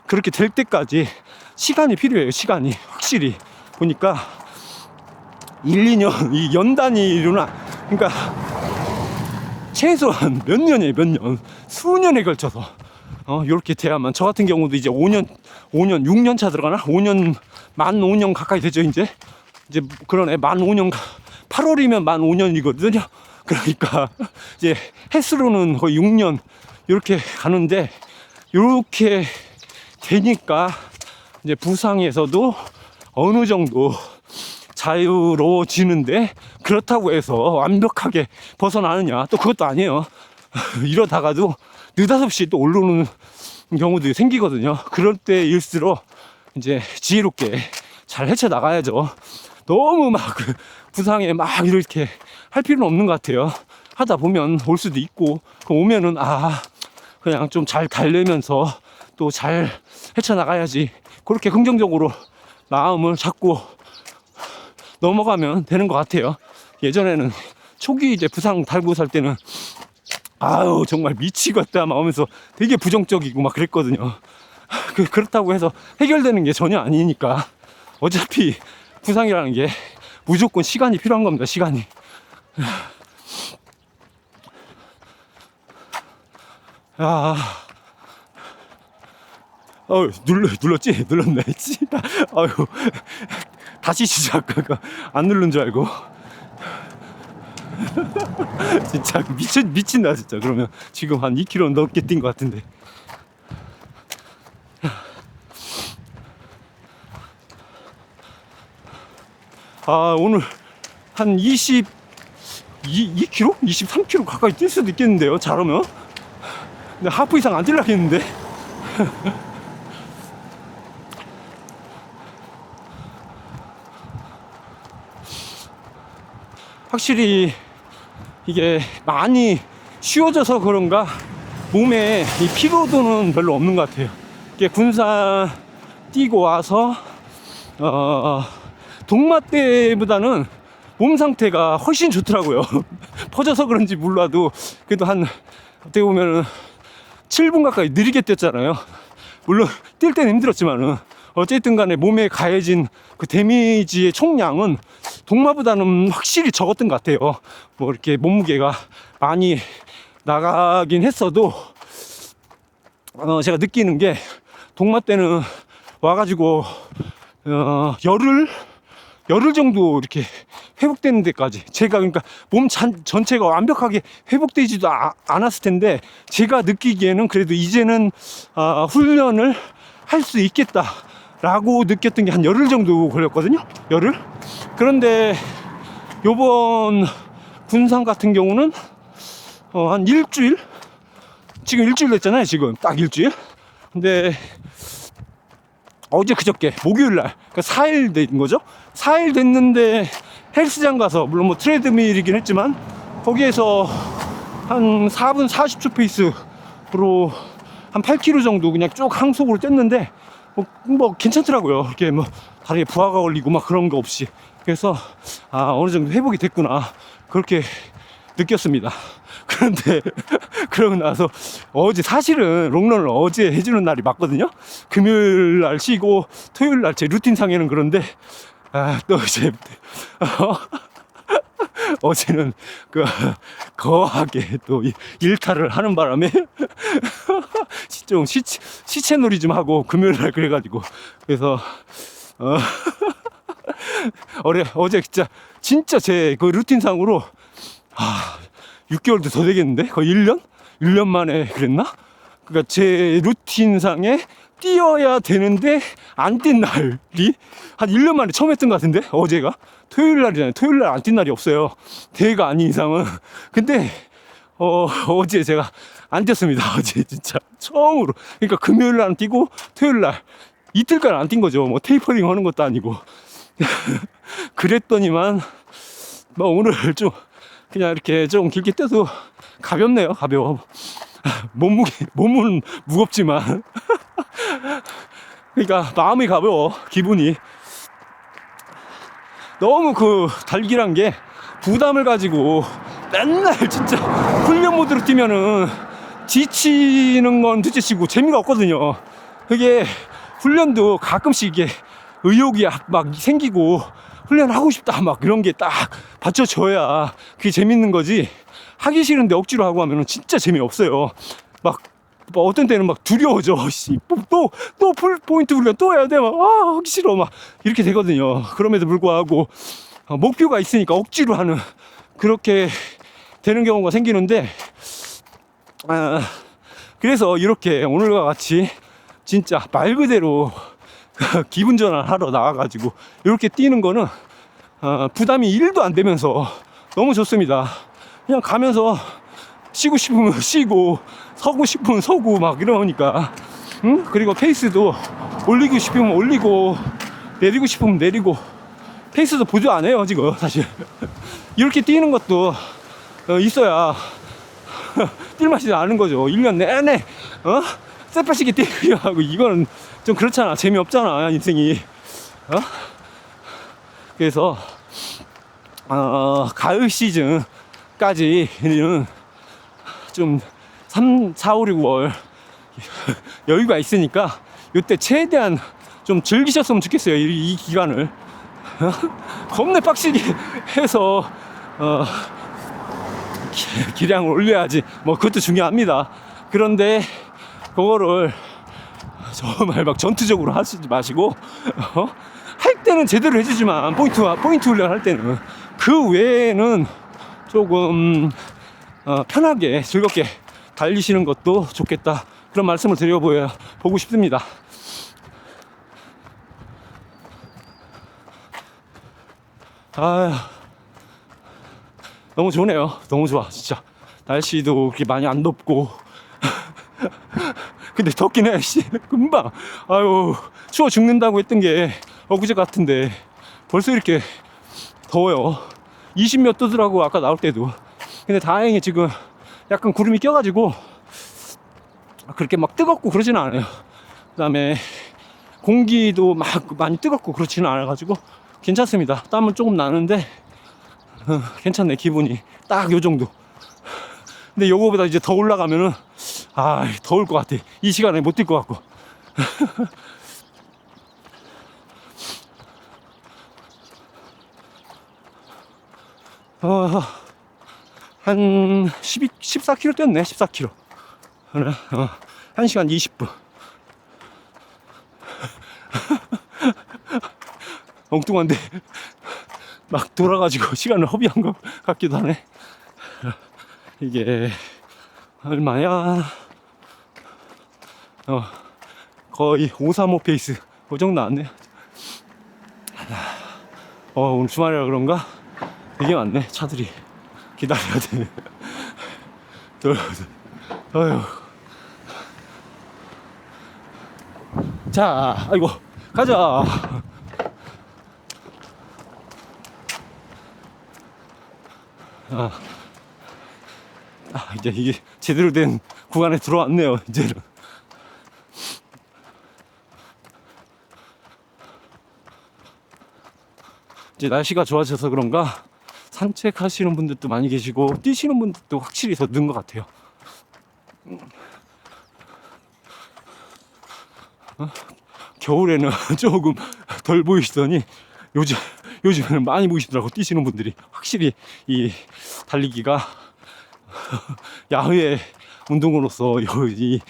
그렇게 될 때까지 시간이 필요해요. 시간이 확실히 보니까 1, 2년 이 연 단위로나, 그러니까 최소한 몇 년이에요. 몇 년, 수년에 걸쳐서 이렇게 돼야만. 저 같은 경우도 이제 5년 6년 차 들어가나, 만 5년 가까이 되죠. 이제 그러네. 만 5년 8월이면 만 5년이거든요. 그러니까 이제 횟수로는 거의 6년 이렇게 가는데, 이렇게 되니까 이제 부상에서도 어느 정도 자유로워지는데, 그렇다고 해서 완벽하게 벗어나느냐, 또 그것도 아니에요. 이러다가도 느닷없이 또 올라오는 경우도 생기거든요. 그럴 때일수록 이제 지혜롭게 잘 헤쳐나가야죠. 너무 막 부상에 막 이렇게 할 필요는 없는 것 같아요. 하다 보면 올 수도 있고, 오면은 그냥 좀 잘 달래면서 또 잘 헤쳐나가야지, 그렇게 긍정적으로 마음을 잡고 넘어가면 되는 것 같아요. 예전에는 초기 이제 부상 달고 살 때는 정말 미치겠다 막 하면서 되게 부정적이고 막 그랬거든요. 그렇다고 해서 해결되는 게 전혀 아니니까, 어차피 부상이라는 게 무조건 시간이 필요한 겁니다. 시간이. 눌렀지? 눌렀네. 다시 시작할까? 안 누른 줄 알고. 진짜 미친다 진짜. 그러면 지금 한 2km 넘게 뛴 것 같은데. 오늘 한 22km? 23km 가까이 뛸 수도 있겠는데요, 잘하면. 근데 하프 이상 안 뛰려겠는데. 확실히 이게 많이 쉬워져서 그런가 몸에 이 피로도는 별로 없는 것 같아요. 이게 군산 뛰고 와서 동마 때보다는 몸 상태가 훨씬 좋더라고요. 퍼져서 그런지 몰라도 그래도 어떻게 보면은 7분 가까이 느리게 뛰었잖아요. 물론 뛸 때는 힘들었지만은 어쨌든 간에 몸에 가해진 그 데미지의 총량은 동마보다는 확실히 적었던 것 같아요. 뭐 이렇게 몸무게가 많이 나가긴 했어도 제가 느끼는 게, 동마 때는 와가지고 열흘 열흘 정도 이렇게 회복되는 데까지 제가 그러니까 몸 전체가 완벽하게 회복되지도 않았을 텐데 제가 느끼기에는 그래도 이제는 훈련을 할 수 있겠다라고 느꼈던 게 한 열흘 정도 걸렸거든요. 열흘. 그런데 요번 군산 같은 경우는 한 일주일, 지금 일주일 됐잖아요. 지금 딱 일주일. 근데 어제 그저께 목요일날 그러니까 4일 된 거죠. 4일 됐는데 헬스장 가서 물론 뭐 트레드밀이긴 했지만 거기에서 한 4분 40초 페이스로 한 8km 정도 그냥 쭉 항속으로 뗐는데 뭐 괜찮더라고요. 이렇게 뭐 다리에 부하가 걸리고 막 그런 거 없이. 그래서 어느 정도 회복이 됐구나 그렇게 느꼈습니다. 그런데 그러고 나서 어제 사실은 롱런을 어제 해주는 날이 맞거든요. 금요일 날 쉬고 토요일 날 제 루틴상에는 그런데 또 이제 어제는 거하게 또 일탈을 하는 바람에 좀 시체놀이 좀 하고 금요일 날 그래가지고 그래서 어제 진짜 제 그 루틴상으로 6개월도 더 되겠는데 거의 1년? 1년 만에 그랬나? 그러니까 제 루틴상에 뛰어야 되는데 안 뛴 날이 한 1년 만에 처음 했던 것 같은데 어제가 토요일 날이잖아요. 토요일 날 안 뛴 날이 없어요. 대회가 아닌 이상은. 근데 어제 제가 안 뛰었습니다. 어제 진짜 처음으로. 그러니까 금요일 날 안 뛰고 토요일 날 이틀간 안 뛴 거죠. 뭐 테이퍼링 하는 것도 아니고. 그랬더니만 뭐 오늘 좀 그냥 이렇게 좀 길게 뛰어도 가볍네요. 가벼워. 몸은 무겁지만 그러니까 마음이 가벼워. 기분이 너무 달기란 게 부담을 가지고 맨날 진짜 훈련 모드로 뛰면은 지치는 건 둘째치고 재미가 없거든요. 그게 훈련도 가끔씩 이게 의욕이 막 생기고 훈련하고 싶다 막 이런 게 딱 받쳐줘야 그게 재밌는 거지. 하기 싫은데 억지로 하고 하면은 진짜 재미없어요. 막 어떤 때는 막 두려워져. 또 풀포인트 훈련 또 해야 돼. 막 하기 싫어. 막 이렇게 되거든요. 그럼에도 불구하고 목표가 있으니까 억지로 하는 그렇게 되는 경우가 생기는데 그래서 이렇게 오늘과 같이 진짜 말 그대로 기분 전환하러 나와가지고 이렇게 뛰는 거는 부담이 1도 안 되면서 너무 좋습니다. 그냥 가면서 쉬고 싶으면 쉬고 서고 싶으면 서고 막 이러니까 그리고 페이스도 올리고 싶으면 올리고 내리고 싶으면 내리고 페이스도 보조 안 해요 지금 사실. 이렇게 뛰는 것도 있어야 뛸 맛이 나는 거죠. 1년 내내 쎄빠시게 뛰려고 이거는 좀 그렇잖아. 재미없잖아 인생이. 그래서 가을 시즌까지는 좀 3, 4, 5, 6월 여유가 있으니까 이때 최대한 좀 즐기셨으면 좋겠어요. 이 기간을 겁내 빡시게 해서 기량을 올려야지. 뭐 그것도 중요합니다. 그런데 그거를 정말 막 전투적으로 하시지 마시고 할 때는 제대로 해주지만 포인트 훈련 할 때는 그 외에는 조금 편하게 즐겁게 달리시는 것도 좋겠다. 그런 말씀을 드려보고 싶습니다. 너무 좋네요. 너무 좋아 진짜. 날씨도 그렇게 많이 안 덥고 근데 덥긴 해. 금방 추워 죽는다고 했던 게 엊그제 같은데 벌써 이렇게 더워요. 20몇 도더라고 아까 나올 때도. 근데 다행히 지금 약간 구름이 껴가지고 그렇게 막 뜨겁고 그러지는 않아요. 그 다음에 공기도 막 많이 뜨겁고 그렇지는 않아가지고 괜찮습니다. 땀은 조금 나는데 괜찮네. 기분이 딱 요 정도. 근데 요거보다 이제 더 올라가면은 더울 것 같아. 이 시간에 못 뛸 것 같고. 한 14km 뛰었네. 14km. 1시간 20분. 엉뚱한데 막 돌아가지고 시간을 허비한 것 같기도 하네. 이게 얼마야? 거의 535 페이스 그 정도 나왔네. 오늘 주말이라 그런가 되게 많네. 차들이 기다려야 돼. 어휴. 자, 아이고 가자. 이제 이게 제대로 된 구간에 들어왔네요. 이제는. 이제 날씨가 좋아져서 그런가 산책하시는 분들도 많이 계시고 뛰시는 분들도 확실히 더 는 것 같아요. 겨울에는 조금 덜 보이시더니 요즘에는 많이 보이시더라고. 뛰시는 분들이 확실히 이 달리기가 야외 운동으로서 이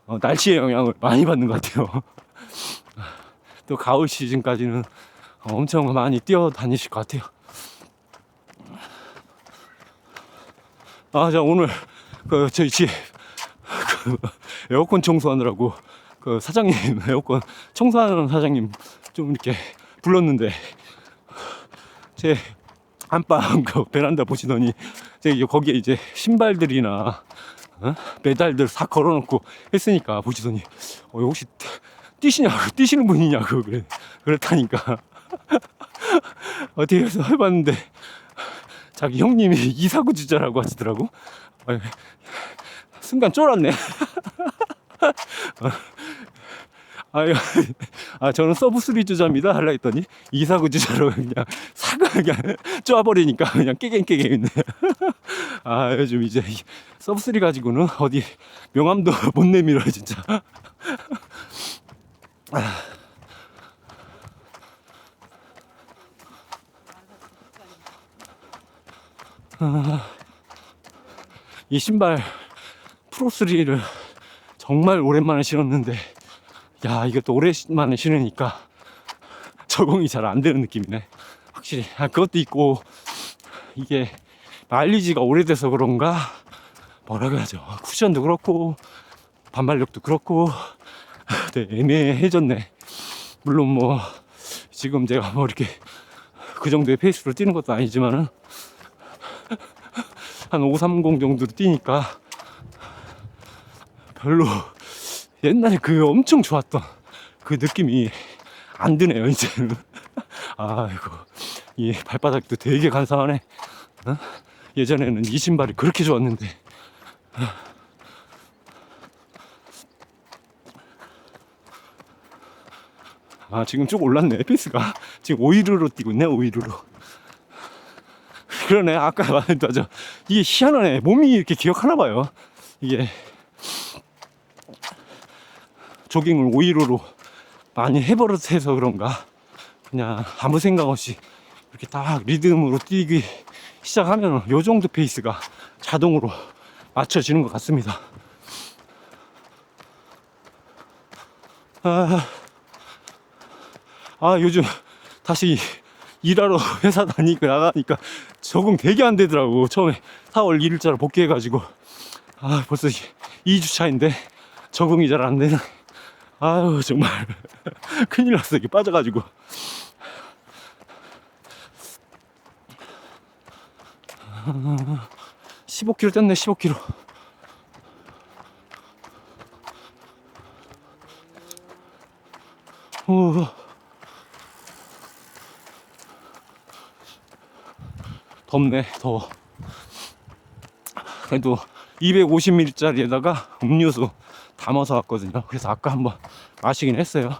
날씨의 영향을 많이 받는 것 같아요. 또 가을 시즌까지는 엄청 많이 뛰어다니실 것 같아요. 자, 오늘 저희 집 에어컨 청소하느라고 사장님, 에어컨 청소하는 사장님 좀 이렇게 불렀는데 제 안방 베란다 보시더니 거기에 이제 신발들이나 메달들 다 걸어놓고 했으니까 보시더니 혹시 뛰시는 분이냐고 그랬다니까. 어떻게 해서 해봤는데 자기 형님이 이사구 주자라고 하시더라고. 순간 쫄았네. 저는 서브3 주자입니다 하려 했더니 이사구 주자로 그냥 그냥 쪼아버리니까 그냥 깨갱깨갱 있네. 요즘 이제 서브3 가지고는 어디 명함도 못 내밀어 진짜. 이 신발 프로3를 정말 오랜만에 신었는데 이것도 오랜만에 신으니까 적응이 잘 안 되는 느낌이네. 확실히 그것도 있고 이게 마일리지가 오래돼서 그런가 뭐라고 해야죠. 쿠션도 그렇고 반발력도 그렇고 애매해졌네. 물론 뭐 지금 제가 뭐 이렇게 그 정도의 페이스로 뛰는 것도 아니지만은 한 530 정도 뛰니까 별로 옛날에 그 엄청 좋았던 그 느낌이 안 드네요 이제는. 아이고 이 발바닥도 되게 간사하네. 예전에는 이 신발이 그렇게 좋았는데. 지금 쭉 올랐네. 페이스가 지금 오이르로 뛰고 있네. 오이르로. 그러네. 아까 말했죠. 이게 희한하네. 몸이 이렇게 기억하나 봐요. 이게 조깅을 오이르로 많이 해버릇해서 그런가 그냥 아무 생각 없이 이렇게 딱 리듬으로 뛰기 시작하면 요 정도 페이스가 자동으로 맞춰지는 것 같습니다. 요즘 다시 일하러 회사 다니고 나가니까 적응 되게 안 되더라고. 처음에 4월 1일자로 복귀해가지고 벌써 2주 차인데 적응이 잘 안 되네. 정말 큰일 났어. 이게 빠져가지고. 15km 뗐네. 15km. 덥네. 더워. 그래도 250ml짜리에다가 음료수 담아서 왔거든요. 그래서 아까 한번 마시긴 했어요.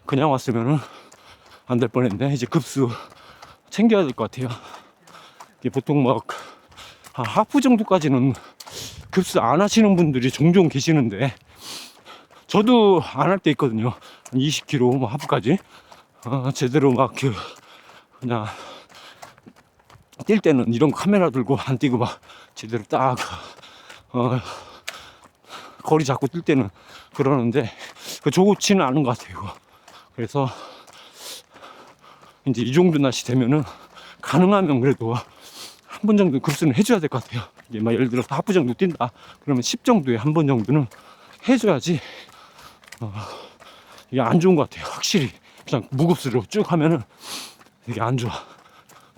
그냥 왔으면은 안 될 뻔했는데 이제 급수 챙겨야 될 것 같아요. 이게 보통 막 하프 정도까지는 급수 안 하시는 분들이 종종 계시는데 저도 안 할 때 있거든요. 20km 뭐 하프까지 제대로 막 그냥 뛸 때는 이런 카메라 들고 안 뛰고 막 제대로 딱 거리 잡고 뛸 때는 그러는데 좋지는 않은 것 같아요. 그래서 이제 이 정도 날씨 되면은 가능하면 그래도 한 번 정도 급수는 해줘야 될 것 같아요. 이게 막 예를 들어서 하프 정도 뛴다 그러면 10 정도에 한 번 정도는 해줘야지 이게 안 좋은 것 같아요. 확실히 그냥 무급수로 쭉 하면은 이게 안 좋아.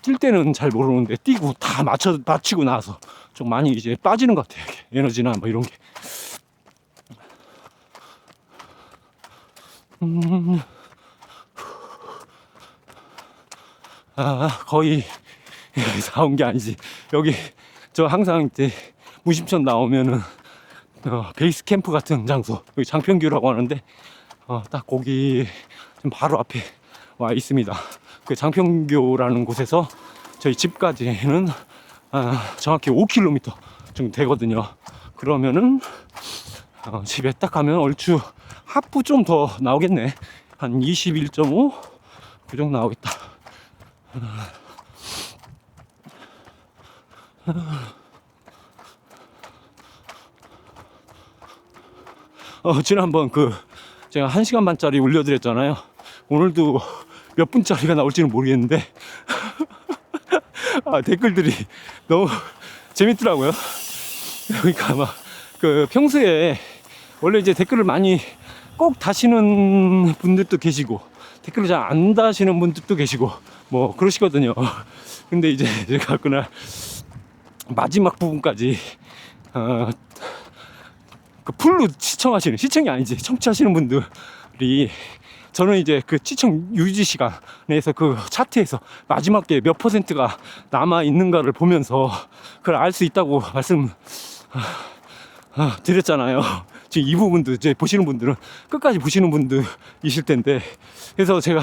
뛸 때는 잘 모르는데 뛰고 다 맞추고 나서 좀 많이 이제 빠지는 것 같아요. 이게 에너지나 뭐 이런 게. 거의 다 온 게 아니지. 여기 저 항상 이제 무심천 나오면은 베이스 캠프 같은 장소, 여기 장평교라고 하는데 딱 거기 좀 바로 앞에 와 있습니다. 그 장평교라는 곳에서 저희 집까지는 정확히 5km 정도 되거든요. 그러면은 집에 딱 가면 얼추 하프 좀 더 나오겠네. 한 21.5 그 정도 나오겠다. 지난번 제가 1시간 반짜리 올려드렸잖아요. 오늘도 몇 분짜리가 나올지는 모르겠는데 댓글들이 너무 재밌더라고요. 그러니까 막 평소에 원래 이제 댓글을 많이 꼭 다시는 분들도 계시고 댓글을 잘 안 다시는 분들도 계시고 뭐 그러시거든요. 근데 이제 제가 그날 마지막 부분까지 풀로 시청이 아니지 청취하시는 분들이 저는 이제 그 시청 유지 시간에서 그 차트에서 마지막에 몇 %가 남아 있는가를 보면서 그걸 알 수 있다고 말씀 드렸잖아요. 지금 이 부분도 이제 보시는 분들은 끝까지 보시는 분들이실 텐데, 그래서 제가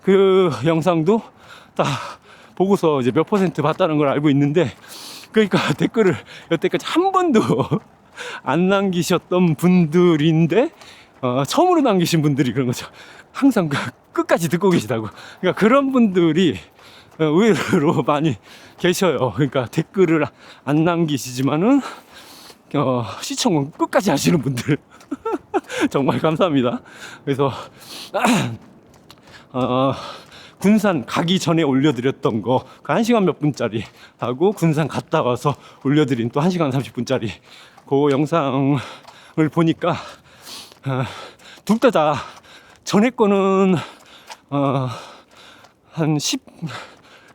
그 영상도 딱 보고서 이제 몇 % 봤다는 걸 알고 있는데, 그러니까 댓글을 여태까지 한 번도 안 남기셨던 분들인데 처음으로 남기신 분들이 그런 거죠. 항상 끝까지 듣고 계시다고. 그러니까 그런 분들이 의외로 많이 계셔요. 그러니까 댓글을 안 남기시지만은 시청은 끝까지 하시는 분들 정말 감사합니다. 그래서 군산 가기 전에 올려드렸던 거 그 1시간 몇 분짜리 하고 군산 갔다 와서 올려드린 또 1시간 30분짜리 그 영상을 보니까 둘 다 전에 거는 한 10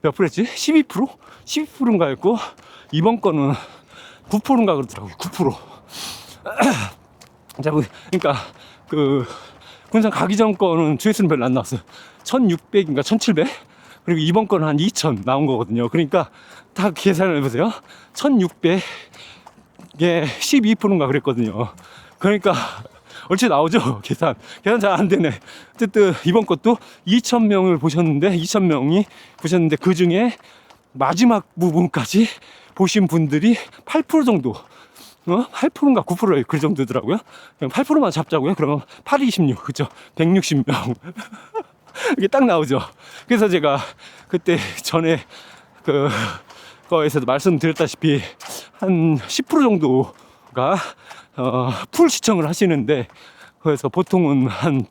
몇 프로였지? 12%? 12%인가 였고 이번 거는 9%인가 그러더라고요. 9%. 자, 그러니까 군산 가기 전 거는 조회수는 별로 안 나왔어요. 1600인가 1700? 그리고 이번 거는 한 2000 나온 거거든요. 그러니까 다 계산을 해보세요. 1600에 12%인가 그랬거든요. 그러니까 얼추 나오죠. 계산 잘 안 되네. 어쨌든 이번 것도 2000명을 보셨는데 2000명이 보셨는데 그 중에 마지막 부분까지 보신 분들이 8% 정도 8%인가 9%에 그 정도더라고요. 그냥 8%만 잡자고요. 그러면 8, 26 그죠? 160명 이게 딱 나오죠. 그래서 제가 그때 전에 거에서도 말씀드렸다시피 한 10% 정도가 풀 시청을 하시는데, 그래서 보통은 한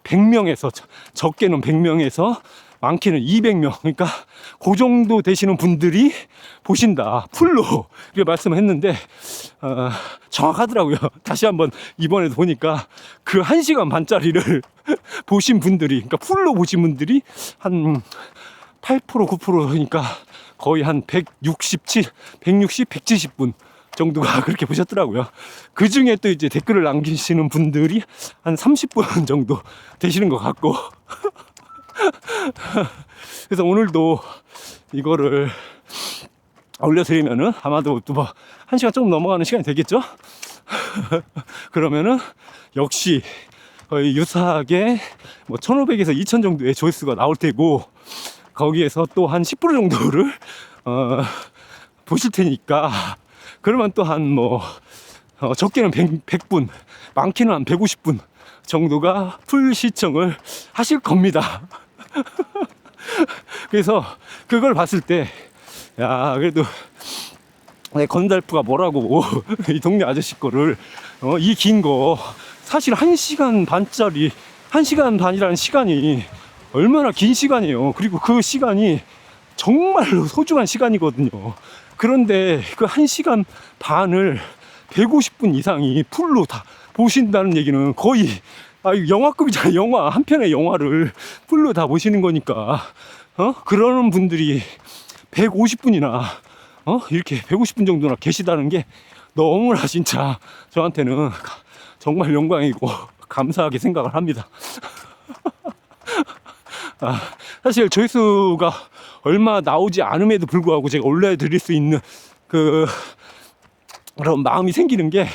100명에서 적게는 100명에서 많게는 200명, 그러니까 그 정도 되시는 분들이 보신다 풀로 이렇게 말씀했는데 정확하더라고요. 다시 한번 이번에도 보니까 그 1시간 반짜리를 보신 분들이, 그러니까 풀로 보신 분들이 한 8% 9%니까 거의 한 160, 170분 정도가 그렇게 보셨더라고요. 그 중에 또 이제 댓글을 남기시는 분들이 한 30분 정도 되시는 것 같고 그래서 오늘도 이거를 올려드리면은 아마도 또 1시간 조금 넘어가는 시간이 되겠죠? 그러면은 역시 거의 유사하게 1500에서 2000 정도의 조회수가 나올 테고, 거기에서 또 한 10% 정도를 보실 테니까, 그러면 또 한 적게는 100분, 많게는 한 150분 정도가 풀 시청을 하실 겁니다. 그래서 그걸 봤을 때, 야, 그래도 건달프가 뭐라고 이 동네 아저씨 거를 이 긴 거 사실 1시간 반짜리, 1시간 반이라는 시간이 얼마나 긴 시간이에요. 그리고 그 시간이 정말로 소중한 시간이거든요. 그런데 그 1시간 반을 150분 이상이 풀로 다 보신다는 얘기는 거의 영화급이잖아요. 영화 한 편의 영화를 풀로 다 보시는 거니까 그러는 분들이 150분이나 이렇게 150분 정도나 계시다는 게 너무나 진짜 저한테는 정말 영광이고 감사하게 생각을 합니다. 사실 조회수가 얼마 나오지 않음에도 불구하고 제가 올려드릴 수 있는 그런 마음이 생기는 게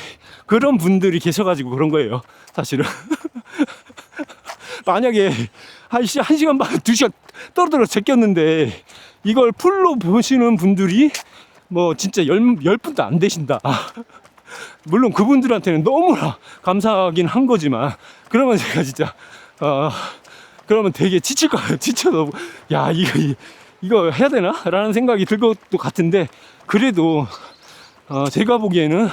그런 분들이 계셔가지고 그런 거예요. 사실은 만약에 한 시간 반, 2시간 떨어져 제꼈는데 이걸 풀로 보시는 분들이 뭐 진짜 10분도 안 되신다. 물론 그분들한테는 너무나 감사하긴 한 거지만 그러면 제가 진짜 그러면 되게 지칠 거예요. 지쳐서 야 이거 해야 되나? 라는 생각이 들 것도 같은데 그래도 제가 보기에는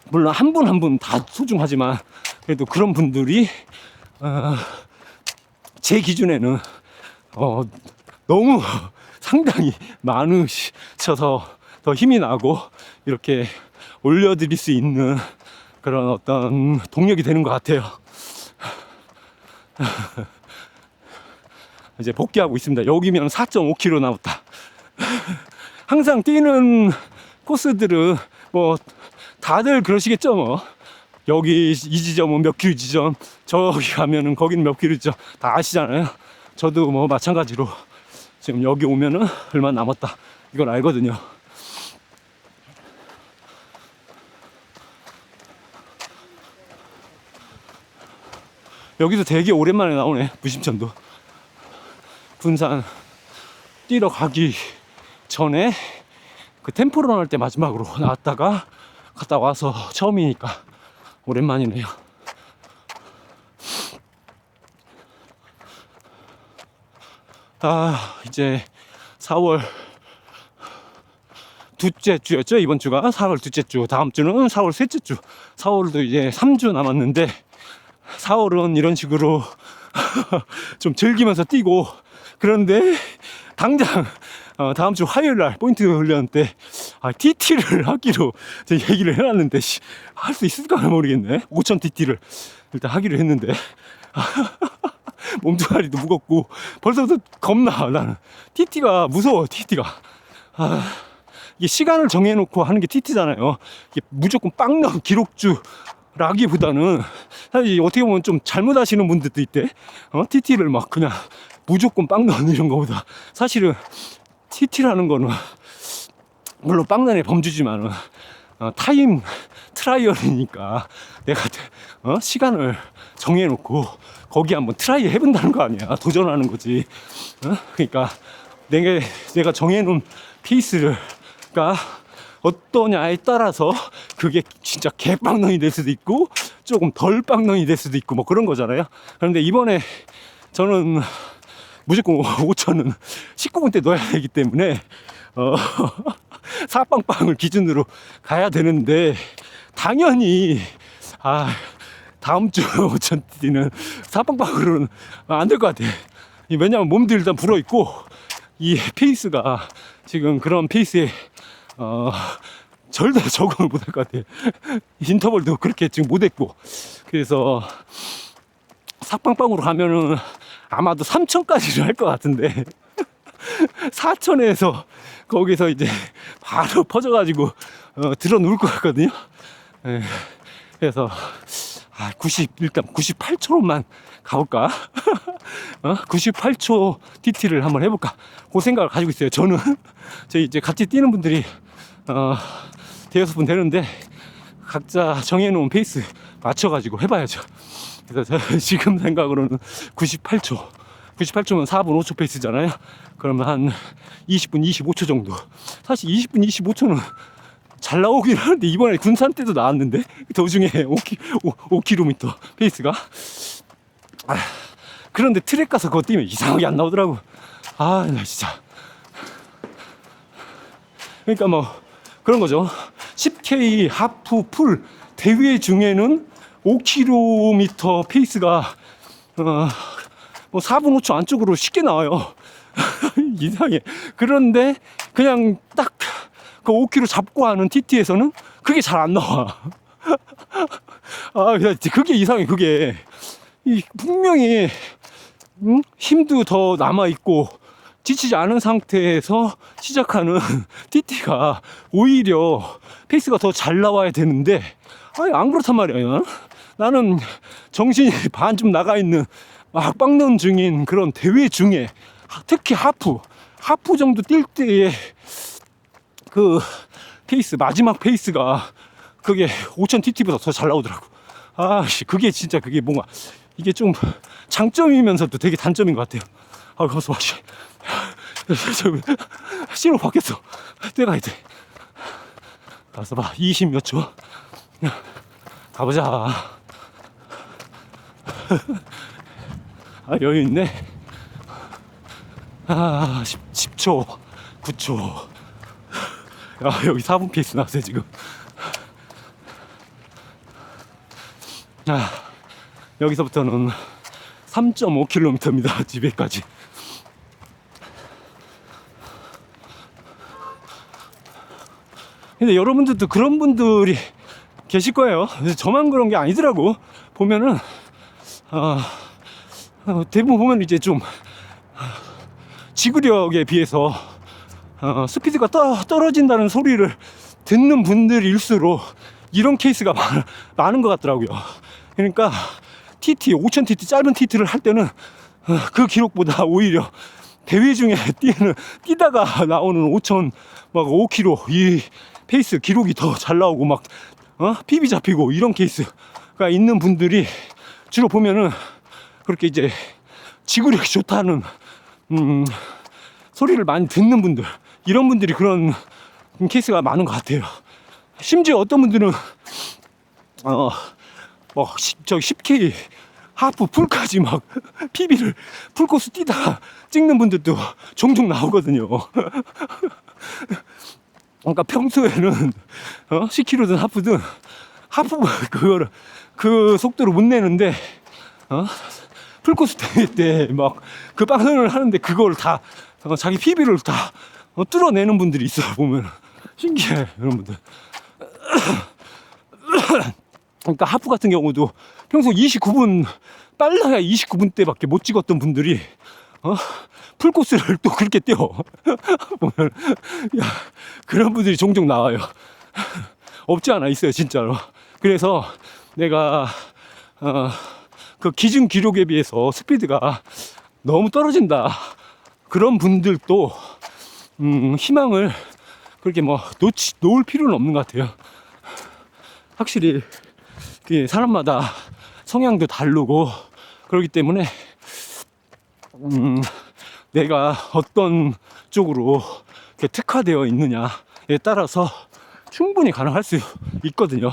물론 한 분 한 분 다 소중하지만 그래도 그런 분들이 제 기준에는 너무 상당히 많으셔서 더 힘이 나고 이렇게 올려드릴 수 있는 그런 어떤 동력이 되는 것 같아요. 이제 복귀하고 있습니다. 여기면 4.5km 남았다. 항상 뛰는 코스들은 뭐 다들 그러시겠죠. 뭐 여기 이 지점은 몇 킬로 지점, 저기 가면은 거기는 몇 킬로 지점 다 아시잖아요. 저도 뭐 마찬가지로 지금 여기 오면은 얼마 남았다 이걸 알거든요. 여기도 되게 오랜만에 나오네. 무심천도 군산 뛰러 가기 전에 그 템포런 할 때 마지막으로 나왔다가 갔다 와서 처음이니까 오랜만이네요. 이제 4월 둘째 주였죠. 이번 주가 4월 둘째 주, 다음 주는 4월 셋째 주. 4월도 이제 3주 남았는데 4월은 이런 식으로 좀 즐기면서 뛰고, 그런데 당장 다음 주 화요일 날 포인트 훈련 때 TT를 하기로 제가 얘기를 해놨는데 할 수 있을까 모르겠네. 5000 TT를 일단 하기로 했는데 몸뚱아리도 무겁고 벌써부터 겁나. 나는 TT가 무서워. TT가 이게 시간을 정해놓고 하는 게 TT잖아요. 이게 무조건 빵 나온 기록주라기보다는 사실 어떻게 보면 좀 잘못하시는 분들도 있대. TT를 막 그냥 무조건 빵 넣는 이런 거보다 사실은 TT라는 거는 물론 빵단의 범주지만은 타임 트라이얼이니까 내가 시간을 정해놓고 거기 한번 트라이 해본다는 거 아니야. 도전하는 거지. 그러니까 내가 정해놓은 페이스가 어떠냐에 따라서 그게 진짜 개빵런이 될 수도 있고 조금 덜 빵런이 될 수도 있고 뭐 그런 거잖아요. 그런데 이번에 저는 무조건 5천은 19분 때 넣어야 되기 때문에 사빵빵을 기준으로 가야 되는데 당연히 다음 주 5천 뛰는 사빵빵으로는 안 될 것 같아. 왜냐면 몸도 일단 불어있고 이 페이스가 지금 그런 페이스에 절대 적응을 못 할 것 같아. 인터벌도 그렇게 지금 못했고, 그래서 사빵빵으로 가면은 아마도 3천까지를 할 것 같은데 4천에서 거기서 이제 바로 퍼져가지고 들어 누울 것 같거든요. 그래서 일단 98초로만 가볼까? 98초 TT를 한번 해볼까? 그 생각을 가지고 있어요. 저는 저희 이제 같이 뛰는 분들이 대여섯 분 되는데 각자 정해놓은 페이스 맞춰가지고 해봐야죠. 그래서 지금 생각으로는 98초면 4분 5초 페이스잖아요. 그러면 한 20분 25초 정도. 사실 20분 25초는 잘 나오긴 하는데 이번에 군산 때도 나왔는데 도중에 5km 페이스가 그런데 트랙 가서 그거 뛰면 이상하게 안 나오더라고. 나 진짜. 그러니까 뭐 그런 거죠. 10K 하프 풀 대회 중에는 5km 페이스가 뭐 4분 5초 안쪽으로 쉽게 나와요. 이상해. 그런데 그냥 딱 그 5km 잡고 하는 TT에서는 그게 잘 안 나와. 아, 그게 이상해. 그게 분명히 힘도 더 남아 있고 지치지 않은 상태에서 시작하는 TT가 오히려 페이스가 더 잘 나와야 되는데, 아니 안 그렇단 말이야. 나는 정신이 반쯤 나가 있는 막 빡는 중인 그런 대회 중에, 특히 하프 정도 뛸 때의 그 페이스, 마지막 페이스가 그게 5000TT보다 더 잘 나오더라고. 아씨, 그게 진짜 그게 뭔가 이게 좀 장점이면서도 되게 단점인 것 같아요. 아, 가서 와, 씨. 신호 바뀌었어. 뛰어가야 돼. 가서 봐. 20 몇 초. 가보자. 아, 여유 있네. 아, 10초, 9초. 야, 여기 4분 페이스 나왔어요, 지금. 아, 여기서부터는 3.5km입니다, 집에까지. 근데 여러분들도 그런 분들이 계실 거예요. 저만 그런 게 아니더라고. 보면은, 대부분 보면 이제 좀, 지구력에 비해서, 스피드가 떨어진다는 소리를 듣는 분들일수록 이런 케이스가 많은 것 같더라고요. 그러니까, TT, 5000TT 짧은 TT를 할 때는, 그 기록보다 오히려 대회 중에 뛰다가 나오는 5000, 막 5km, 이 페이스 기록이 더 잘 나오고 막, PB 잡히고 이런 케이스가 있는 분들이 주로 보면은 그렇게 이제 지구력이 좋다는, 소리를 많이 듣는 분들, 이런 분들이 그런 케이스가 많은 것 같아요. 심지어 어떤 분들은, 저기 10K 하프 풀까지 막 PB를 풀코스 뛰다가 찍는 분들도 종종 나오거든요. 그러니까 평소에는 10km든 하프든 그거를 그 속도로 못 내는데 풀코스 대회 때 막 그 빵선을 하는데 그걸 다 자기 PB를 다 뚫어내는 분들이 있어요. 보면 신기해, 이런 분들. 그러니까 하프 같은 경우도 평소 29분, 빨라야 29분대밖에 못 찍었던 분들이 풀코스를 또 그렇게 뛰어. 보면, 야, 그런 분들이 종종 나와요. 없지 않아 있어요, 진짜로. 그래서 내가 그 기준 기록에 비해서 스피드가 너무 떨어진다, 그런 분들도 희망을 그렇게 뭐 놓을 필요는 없는 것 같아요. 확실히 사람마다 성향도 다르고 그렇기 때문에 내가 어떤 쪽으로 특화되어 있느냐에 따라서 충분히 가능할 수 있거든요.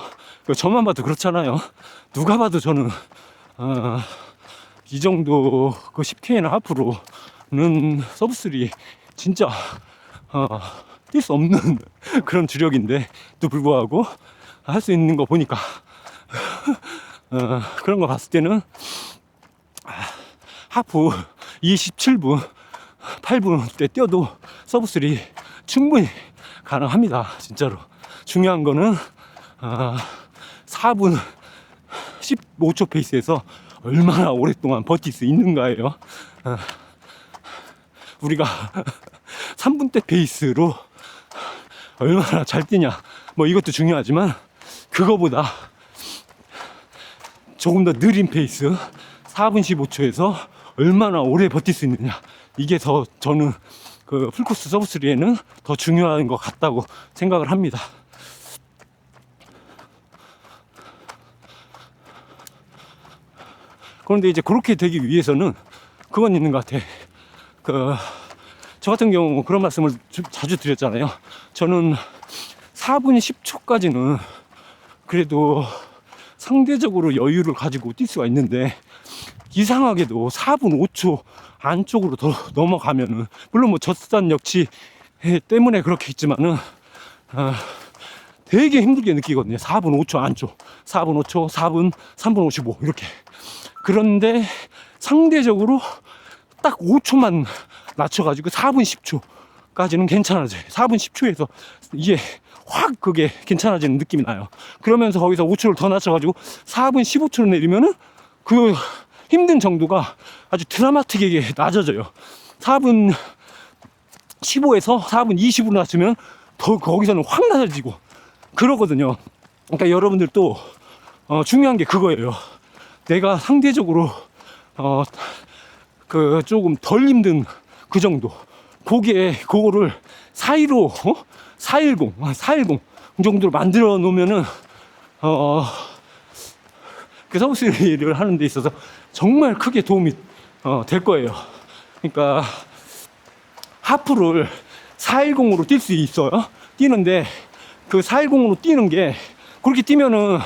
저만 봐도 그렇잖아요. 누가 봐도 저는 이 정도 그 10K나 하프로는 서브3 진짜 뛸 수 없는 그런 주력인데 또 불구하고 할 수 있는 거 보니까 그런 거 봤을 때는 하프 27분 8분 때 뛰어도 서브3 충분히 가능합니다. 진짜로 중요한 거는 4분 15초 페이스에서 얼마나 오랫동안 버틸 수 있는가예요. 우리가 3분대 페이스로 얼마나 잘 뛰냐, 뭐 이것도 중요하지만 그거보다 조금 더 느린 페이스 4분 15초에서 얼마나 오래 버틸 수 있느냐, 이게 더 저는 그 풀코스 서브3에는 더 중요한 것 같다고 생각을 합니다. 그런데 이제 그렇게 되기 위해서는 그건 있는 것 같아. 저 같은 경우 그런 말씀을 자주 드렸잖아요. 저는 4분 10초까지는 그래도 상대적으로 여유를 가지고 뛸 수가 있는데, 이상하게도 4분 5초 안쪽으로 더 넘어가면은, 물론 뭐 젖산 역치 때문에 그렇게 있지만은 되게 힘들게 느끼거든요. 4분 5초 안쪽, 4분 5초, 4분, 3분 55 이렇게. 그런데 상대적으로 딱 5초만 낮춰가지고 4분 10초까지는 괜찮아져요. 4분 10초에서 이게 확 그게 괜찮아지는 느낌이 나요. 그러면서 거기서 5초를 더 낮춰가지고 4분 15초를 내리면은 그 힘든 정도가 아주 드라마틱하게 낮아져요. 4분 15에서 4분 20으로 낮추면 더 거기서는 확 낮아지고 그러거든요. 그러니까 여러분들도 중요한 게 그거예요. 내가 상대적으로 그 조금 덜 힘든 그 정도 그거를 415 410 정도로 만들어 놓으면은 그 서브스리를 하는 데 있어서 정말 크게 도움이 될 거예요. 그러니까 하프를 410으로 뛸 수 있어요. 뛰는데 그 410으로 뛰는 게 그렇게 뛰면은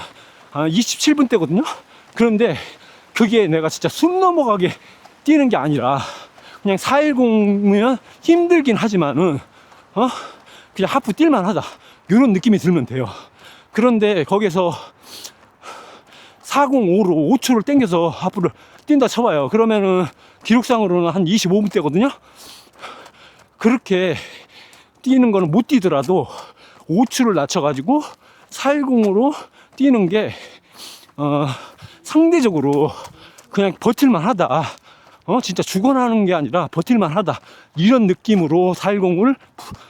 27분 대거든요. 그런데 그게 내가 진짜 숨 넘어가게 뛰는 게 아니라 그냥 410이면 힘들긴 하지만은 그냥 하프 뛸만 하다 이런 느낌이 들면 돼요. 그런데 거기서 405로 5초를 당겨서 하프를 뛴다 쳐봐요. 그러면은 기록상으로는 한 25분 대거든요. 그렇게 뛰는 거는 못 뛰더라도 5초를 낮춰가지고 410으로 뛰는 게 상대적으로 그냥 버틸만 하다. 진짜 죽어나는 게 아니라 버틸만 하다. 이런 느낌으로 410을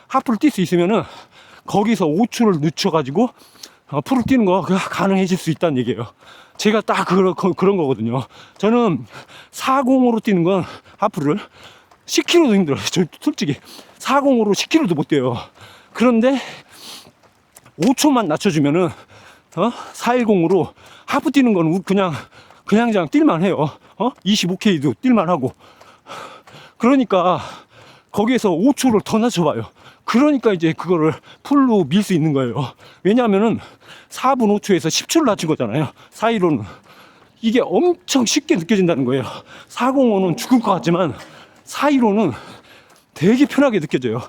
하프를 뛸 수 있으면은 거기서 5초를 늦춰가지고 프로 뛰는 거 가능해질 수 있다는 얘기예요. 제가 딱 그런 거거든요. 저는 405로 뛰는 건 하프를 10km도 힘들어요. 저 솔직히 405로 10km도 못 뛰어요. 그런데 5초만 낮춰주면은 410으로 하프 뛰는 건 그냥 뛸만 해요. 25K도 뛸만 하고. 그러니까 거기에서 5초를 더 낮춰봐요. 그러니까 이제 그거를 풀로 밀 수 있는 거예요. 왜냐하면은 4분 5초에서 10초를 낮춘 거잖아요. 415는 이게 엄청 쉽게 느껴진다는 거예요. 405는 죽을 것 같지만 415는 되게 편하게 느껴져요.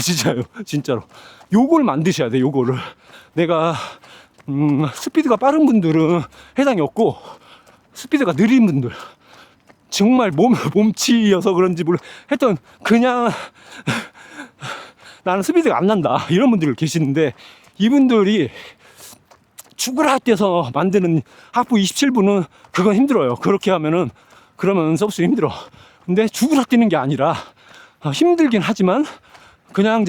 진짜요, 진짜로. 요걸 만드셔야 돼. 요거를 내가 스피드가 빠른 분들은 해당이 없고 스피드가 느린 분들 정말 몸치여서 그런지 몰라 했던 그냥 나는 스피드가 안 난다 이런 분들 계시는데 이분들이 죽으라 뛰어서 만드는 하프 27분은 그건 힘들어요. 그렇게 하면은 그러면 서브스 힘들어. 근데 죽으라 뛰는 게 아니라 힘들긴 하지만 그냥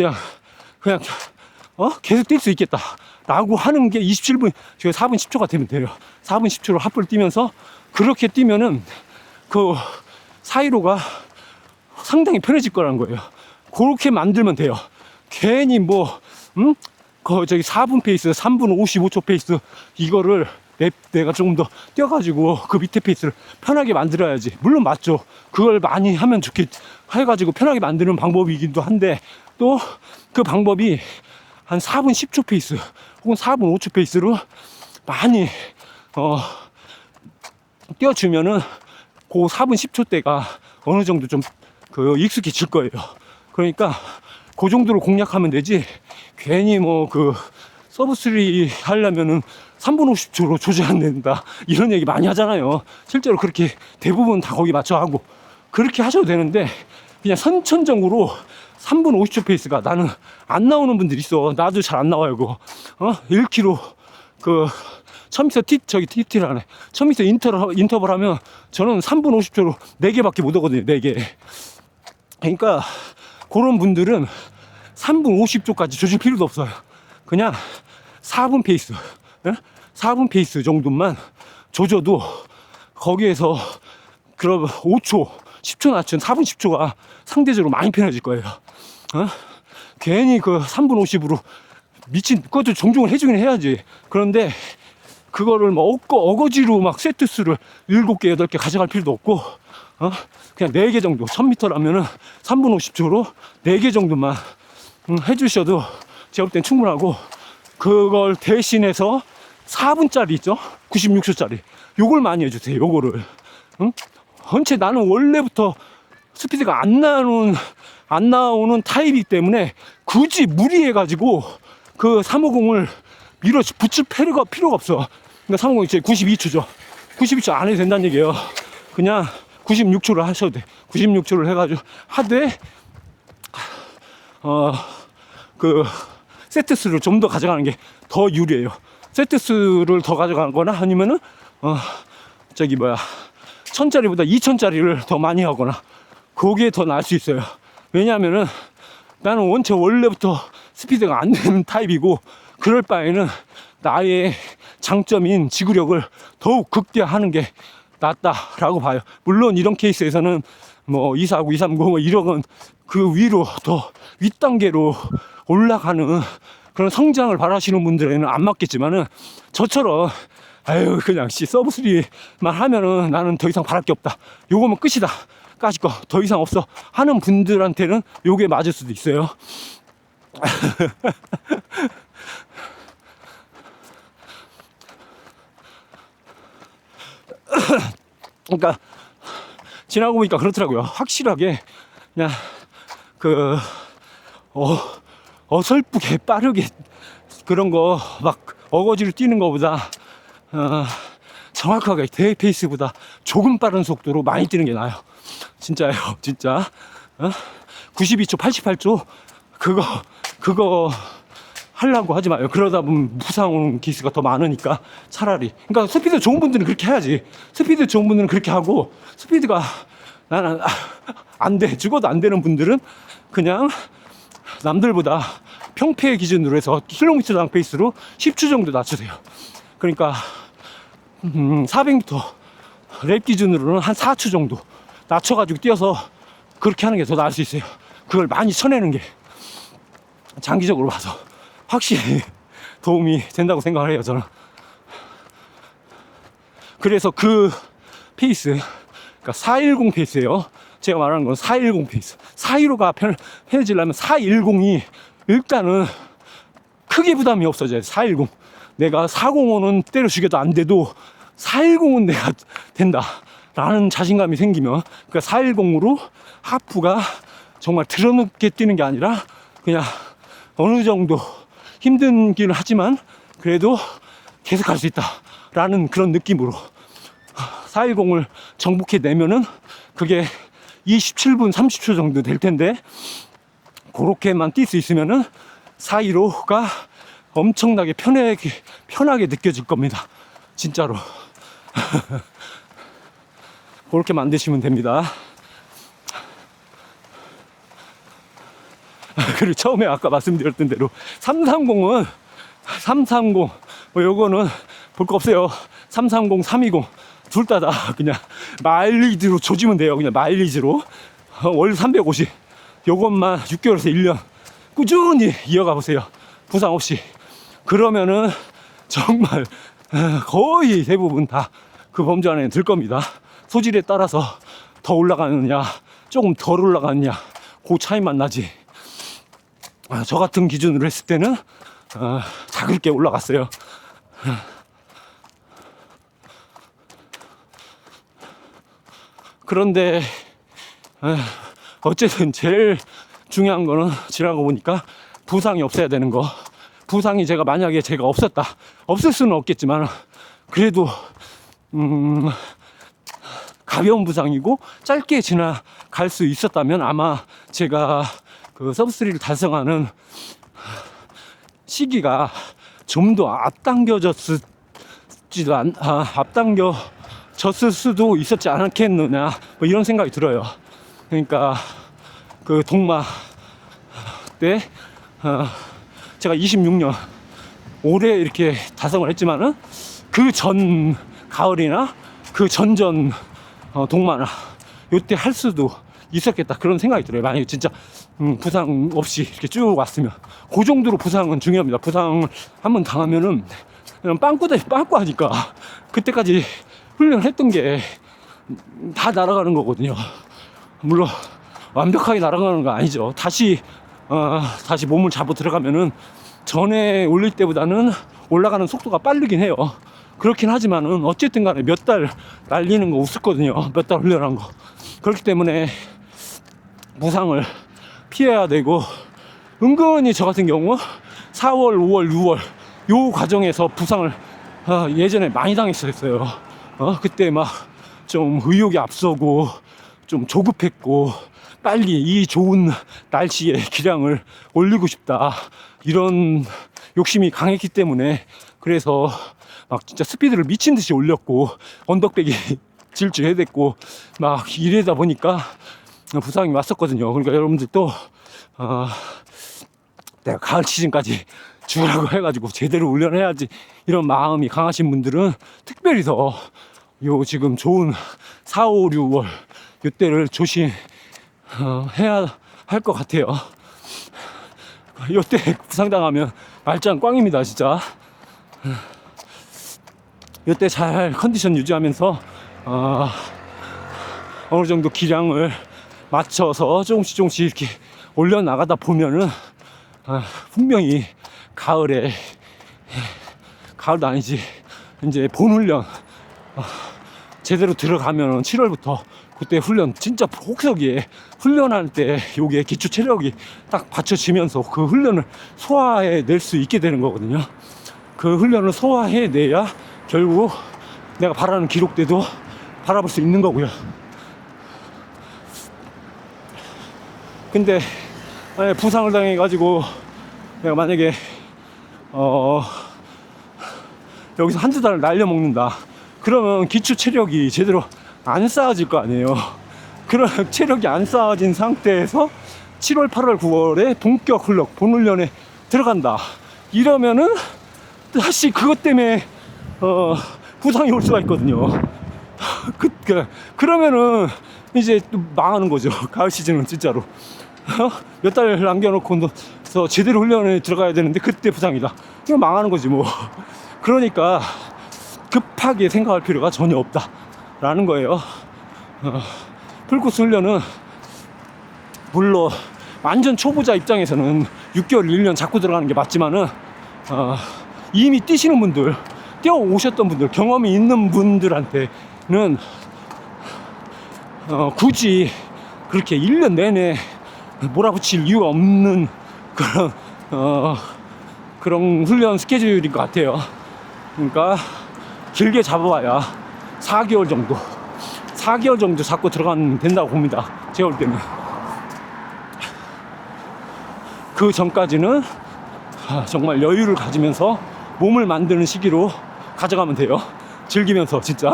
계속 뛸 수 있겠다 라고 하는 게 27분, 제가 4분 10초가 되면 돼요. 4분 10초로 하프를 뛰면서 그렇게 뛰면은 그 415가 상당히 편해질 거라는 거예요. 그렇게 만들면 돼요. 괜히 저기 4분 페이스, 3분 55초 페이스 이거를 내가 조금 더 뛰어가지고 그 밑에 페이스를 편하게 만들어야지. 물론 맞죠. 그걸 많이 하면 해가지고 편하게 만드는 방법이기도 한데 또 그 방법이 한 4분 10초 페이스 혹은 4분 5초 페이스로 많이 뛰어주면은 그 4분 10초 대가 어느 정도 좀 익숙해질 거예요. 그러니까 그 정도로 공략하면 되지 괜히 서브3 하려면은 3분 50초로 조절 안 된다 이런 얘기 많이 하잖아요. 실제로 그렇게 대부분 다 거기 맞춰 하고 그렇게 하셔도 되는데 그냥 선천적으로 3분 50초 페이스가 나는 안 나오는 분들 있어. 나도 잘 안 나와요. 그거 1km 1000m TT를 하네. 1000m 인터벌 하면 저는 3분 50초로 4개밖에 못 오거든요. 4개. 그러니까 그런 분들은 3분 50초까지 조질 필요도 없어요. 그냥 4분 페이스 4분 페이스 정도만 조져도 거기에서 그럼 5초 10초 낮춘 4분 10초가 상대적으로 많이 편해질 거예요. 괜히 3분 50으로 미친 그것도 종종을 해주긴 해야지. 그런데 그거를 어거지로 세트 수를 7개 8개 가져갈 필요도 없고 그냥 4개 정도 1000m라면은 3분 50초로 4개 정도만 해주셔도 제가 볼 땐 충분하고 그걸 대신해서 4분짜리 있죠? 96초짜리 요걸 많이 해주세요. 요거를 전체 나는 원래부터 스피드가 안 나오는 타입이기 때문에 굳이 무리해가지고 그 350을 붙일 필요가 없어. 그러니까 350 이제 92초죠. 92초 안 해도 된다는 얘기예요. 그냥 96초를 하셔도 돼. 96초를 해가지고 하되 그 세트 수를 좀 더 가져가는 게 더 유리해요. 세트 수를 더 가져가거나 아니면은 저기 뭐야 1000짜리보다 2000짜리를 더 많이 하거나 그게 더 나을 수 있어요. 왜냐하면은 나는 원래부터 스피드가 안 되는 타입이고 그럴 바에는 나의 장점인 지구력을 더욱 극대화하는 게 낫다라고 봐요. 물론 이런 케이스에서는 뭐 249, 230 뭐 이런 건 그 위로 더 윗단계로 올라가는 그런 성장을 바라시는 분들에는 안 맞겠지만은 저처럼 아유 그냥 서브3만 하면은 나는 더 이상 바랄 게 없다, 요거면 끝이다, 까짓 거 더 이상 없어 하는 분들한테는 요게 맞을 수도 있어요. 그러니까 지나고 보니까 그렇더라고요. 확실하게 그냥 어설프게 빠르게 그런 거 막 어거지로 뛰는 거보다 정확하게 대회 페이스보다 조금 빠른 속도로 많이 뛰는 게 나아요. 진짜예요, 진짜. 92초, 88초 그거 하려고 하지 마요. 그러다 보면 부상 오는 케이스가 더 많으니까 차라리. 그러니까 스피드 좋은 분들은 그렇게 해야지. 스피드 좋은 분들은 그렇게 하고, 스피드가 나는 안 돼, 죽어도 안 되는 분들은 그냥 남들보다 평패 기준으로 해서 킬로미터당 페이스로 10초 정도 낮추세요. 그러니까 400m 랩 기준으로는 한 4초 정도 낮춰가지고 뛰어서 그렇게 하는 게 더 나을 수 있어요. 그걸 많이 쳐내는 게 장기적으로 봐서 확실히 도움이 된다고 생각을 해요, 저는. 그래서 그 페이스, 그러니까 410 페이스예요. 제가 말하는 건 410 페이스. 415가 편해지려면 410이 일단은 크게 부담이 없어져요. 410. 내가 405는 때려 죽여도 안 돼도 410은 내가 된다 라는 자신감이 생기면, 그러니까 410으로 하프가 정말 드러눕게 뛰는 게 아니라 그냥 어느 정도 힘든 길을 하지만 그래도 계속 할 수 있다 라는 그런 느낌으로 410을 정복해 내면은 그게 27분 30초 정도 될 텐데, 그렇게만 뛸 수 있으면은 415가 엄청나게 편하게 느껴질 겁니다. 진짜로. 그렇게 만드시면 됩니다. 그리고 처음에 아까 말씀드렸던 대로 330은 330 뭐 요거는 볼 거 없어요. 330, 320 둘 다 그냥 마일리지로 조지면 돼요. 그냥 마일리지로 월 350 요것만 6개월에서 1년 꾸준히 이어가 보세요. 부상 없이. 그러면은 정말 거의 대부분 다 그 범주 안에 들 겁니다. 소질에 따라서 더 올라가느냐 조금 덜 올라가느냐 그 차이만 나지. 저 같은 기준으로 했을 때는 자그럽게 올라갔어요. 그런데 어쨌든 제일 중요한 거는 지나고 보니까 부상이 없어야 되는 거. 부상이 만약에 제가 없을 수는 없겠지만 그래도 가벼운 부상이고 짧게 지나갈 수 있었다면 아마 제가 그 서브3를 달성하는 시기가 좀 더 앞당겨졌을 수도 있었지 않겠느냐 뭐 이런 생각이 들어요. 그러니까 그 동마 때 제가 26년 올해 이렇게 달성을 했지만은 그 전 가을이나 그 전전 동마나 요때 할 수도 있었겠다 그런 생각이 들어요. 만약에 진짜 부상 없이 이렇게 쭉 왔으면. 그 정도로 부상은 중요합니다. 부상을 한번 당하면은 그냥 빵꾸 하니까 그때까지 훈련했던 게 다 날아가는 거거든요. 물론 완벽하게 날아가는 건 아니죠. 다시 몸을 잡아 들어가면은 전에 올릴 때보다는 올라가는 속도가 빠르긴 해요. 그렇긴 하지만은 어쨌든 간에 몇 달 날리는 거 우습거든요. 몇 달 훈련한 거. 그렇기 때문에 부상을 피해야 되고, 은근히 저 같은 경우 4월, 5월, 6월 요 과정에서 부상을 예전에 많이 당했었어요. 그때 막 좀 의욕이 앞서고 좀 조급했고 빨리 이 좋은 날씨에 기량을 올리고 싶다 이런 욕심이 강했기 때문에 그래서 막 진짜 스피드를 미친 듯이 올렸고 언덕배기 질주해야 됐고 막 이러다 보니까 부상이 왔었거든요. 그러니까 여러분들도 내가 가을 시즌까지 죽으라고 해가지고 제대로 훈련해야지 이런 마음이 강하신 분들은 특별히 더 요 지금 좋은 4, 5, 6월 요때를 조심해야 할 것 같아요. 요때 부상당하면 말짱 꽝입니다 진짜. 요때 잘 컨디션 유지하면서 어느 정도 기량을 맞춰서 조금씩 이렇게 올려나가다 보면은 분명히 가을에 가을도 아니지 이제 본 훈련 제대로 들어가면 7월부터 그때 훈련 진짜 혹서기에 훈련할 때 요게 기초 체력이 딱 받쳐지면서 그 훈련을 소화해 낼 수 있게 되는 거거든요. 그 훈련을 소화해 내야 결국 내가 바라는 기록대도 바라볼 수 있는 거고요. 근데 만약에 부상을 당해가지고 내가 만약에 여기서 한두 달을 날려먹는다 그러면 기초 체력이 제대로 안 쌓아질 거 아니에요. 그런 체력이 안 쌓아진 상태에서 7월, 8월, 9월에 본격 본 훈련에 들어간다 이러면은 다시 그것 때문에 부상이 올 수가 있거든요. 그러면은 이제 또 망하는 거죠. 가을 시즌은 진짜로 몇 달 남겨놓고서 제대로 훈련에 들어가야 되는데 그때 부상이다. 이거 망하는 거지 뭐. 그러니까 급하게 생각할 필요가 전혀 없다라는 거예요. 풀코스 훈련은 물론 완전 초보자 입장에서는 6개월, 1년 자꾸 들어가는 게 맞지만은 이미 뛰시는 분들, 뛰어 오셨던 분들, 경험이 있는 분들한테는 굳이 그렇게 1년 내내 몰아붙일 이유가 없는 그런 훈련 스케줄인 것 같아요. 그러니까 길게 잡아봐야 4개월 정도 잡고 들어가면 된다고 봅니다. 제가 볼 때는. 그 전까지는 정말 여유를 가지면서 몸을 만드는 시기로 가져가면 돼요. 즐기면서 진짜.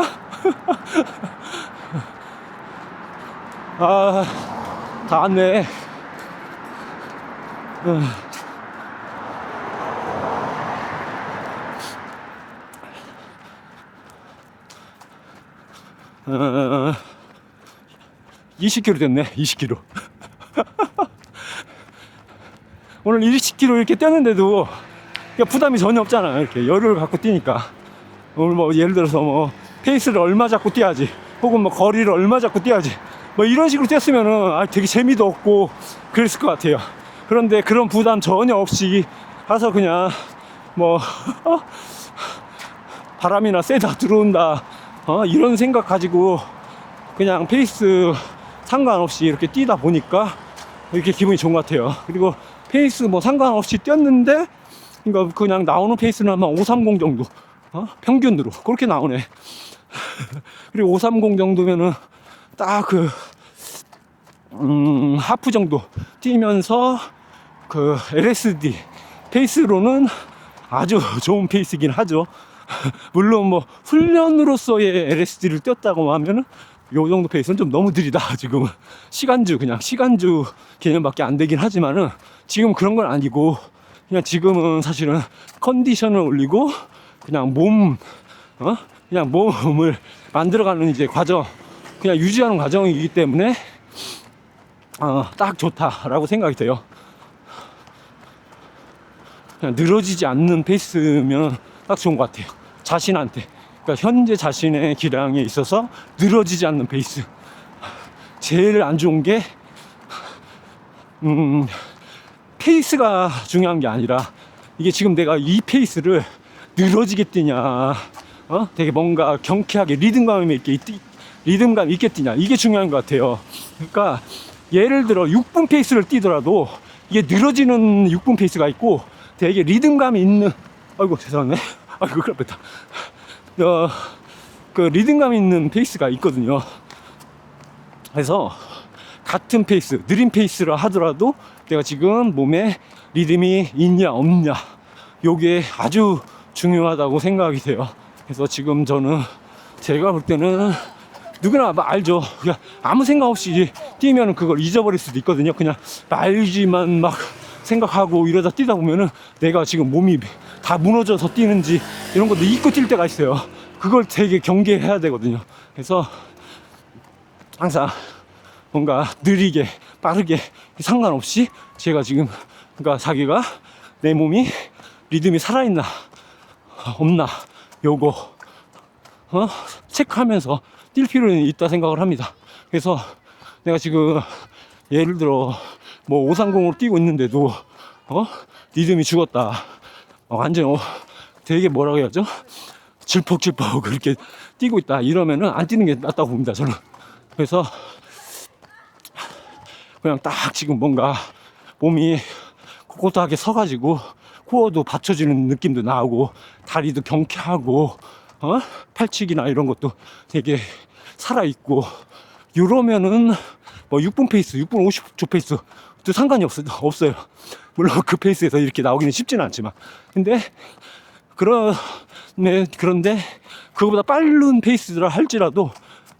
다 왔네. 어, 20km 됐네. 20km. 오늘 20km 이렇게 뛰었는데도 부담이 전혀 없잖아요. 이렇게 여유를 갖고 뛰니까. 오늘 뭐 예를 들어서 뭐 페이스를 얼마 잡고 뛰어야지, 혹은 뭐 거리를 얼마 잡고 뛰어야지, 뭐 이런 식으로 뛰었으면은 되게 재미도 없고 그랬을 것 같아요. 그런데 그런 부담 전혀 없이 가서 그냥 뭐 바람이나 세다 들어온다 이런 생각 가지고 그냥 페이스 상관없이 이렇게 뛰다 보니까 이렇게 기분이 좋은 것 같아요. 그리고 페이스 뭐 상관없이 뛰었는데 그러니까 그냥 나오는 페이스는 아마 530 정도 평균으로 그렇게 나오네. 그리고 530 정도면은 딱 그 하프 정도 뛰면서 그 LSD 페이스로는 아주 좋은 페이스긴 하죠. 물론 뭐 훈련으로서의 LSD를 뛰었다고 하면은 요 정도 페이스는 좀 너무 느리다. 지금은 시간주 개념밖에 안 되긴 하지만은 지금 그런 건 아니고 그냥 지금은 사실은 컨디션을 올리고 그냥 그냥 몸을 만들어가는 이제 과정, 그냥 유지하는 과정이기 때문에 딱 좋다라고 생각이 돼요. 그냥 늘어지지 않는 페이스면 딱 좋은 것 같아요. 자신한테. 그러니까 현재 자신의 기량에 있어서 늘어지지 않는 페이스. 제일 안 좋은 게 페이스가 중요한 게 아니라 이게 지금 내가 이 페이스를 늘어지게 뛰냐, 되게 뭔가 경쾌하게 리듬감 있게 뛰냐, 이게 중요한 것 같아요. 그러니까 예를 들어 6분 페이스를 뛰더라도 이게 늘어지는 6분 페이스가 있고 되게 리듬감이 있는, 아이고 죄송하네, 아이고 그럴 뻔했다. 그 리듬감 있는 페이스가 있거든요. 그래서 같은 페이스, 느린 페이스를 하더라도 내가 지금 몸에 리듬이 있냐 없냐, 요게 아주 중요하다고 생각이 돼요. 그래서 지금 저는 제가 볼 때는 누구나 알죠. 그냥 아무 생각 없이 뛰면 그걸 잊어버릴 수도 있거든요. 그냥 말지만 막 생각하고 이러다 뛰다 보면은 내가 지금 몸이 다 무너져서 뛰는지 이런 것도 잊고 뛸 때가 있어요. 그걸 되게 경계해야 되거든요. 그래서 항상 뭔가 느리게 빠르게 상관없이 제가 지금, 그러니까 자기가 내 몸이 리듬이 살아있나 없나 요거 체크하면서 뛸 필요는 있다 생각을 합니다. 그래서 내가 지금 예를 들어 뭐 530으로 뛰고 있는데도 리듬이 죽었다, 완전 되게 뭐라고 해야죠, 질퍽질퍽 그렇게 뛰고 있다 이러면은 안 뛰는 게 낫다고 봅니다, 저는. 그래서 그냥 딱 지금 뭔가 몸이 꼿꼿하게 서가지고 코어도 받쳐주는 느낌도 나고 다리도 경쾌하고 팔치기나 이런 것도 되게 살아있고 이러면은 뭐 6분 페이스, 6분 50초 페이스 또 상관이 없어요. 물론 그 페이스에서 이렇게 나오기는 쉽지는 않지만, 근데 그런데 그거보다 빠른 페이스라 할지라도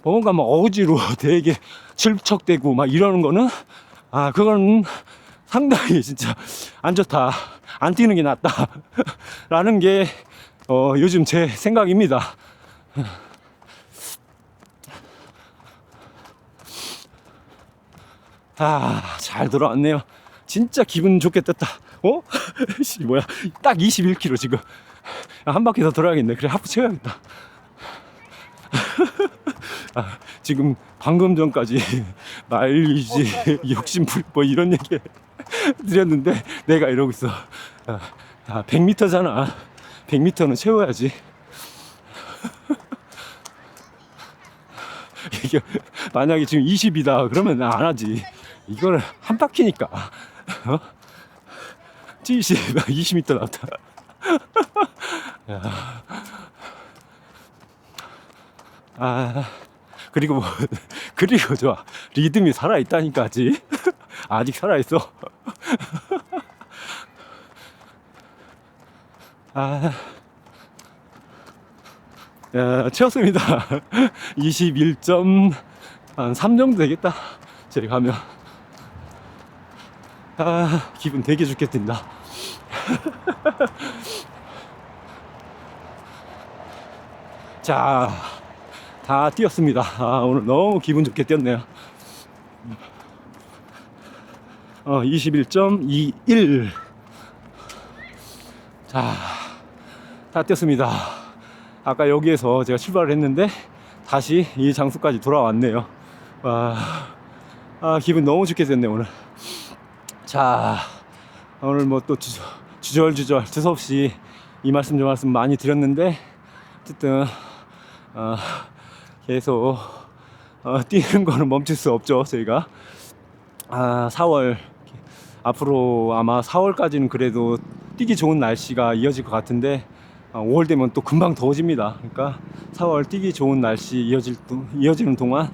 뭔가 막 어지로 되게 질척대고 막 이러는 거는 그건 상당히 진짜 안 좋다, 안 뛰는 게 낫다 라는 게 요즘 제 생각입니다. 잘 돌아왔네요. 진짜 기분 좋게 떴다. 뭐야, 딱 21km 지금. 한 바퀴 더 돌아야겠네. 그래, 하프 채워야겠다. 지금 방금 전까지 마일리지 욕심부릴 뭐 이런 얘기 드렸는데 내가 이러고 있어. 100m잖아. 100m는 채워야지. 이게 만약에 지금 20이다 그러면 안 하지. 이거는 한 바퀴니까. 20m 나왔다. 그리고 좋아, 리듬이 살아있다니까. 아직 살아있어. 채웠습니다. 21.3 정도 되겠다. 저기 가면. 기분 되게 좋게 뛴다. 자, 다 뛰었습니다. 오늘 너무 기분 좋게 뛰었네요. 21.21. 자, 다 뛰었습니다. 아까 여기에서 제가 출발을 했는데 다시 이 장소까지 돌아왔네요. 기분 너무 좋게 됐네 오늘. 자, 오늘 뭐 또 주저주저 두서없이 이 말씀 저 말씀 많이 드렸는데, 어쨌든 계속 뛰는 거는 멈출 수 없죠. 저희가 4월 앞으로 아마 4월까지는 그래도 뛰기 좋은 날씨가 이어질 것 같은데 5월 되면 또 금방 더워집니다. 그러니까 4월 뛰기 좋은 날씨 이어지는 동안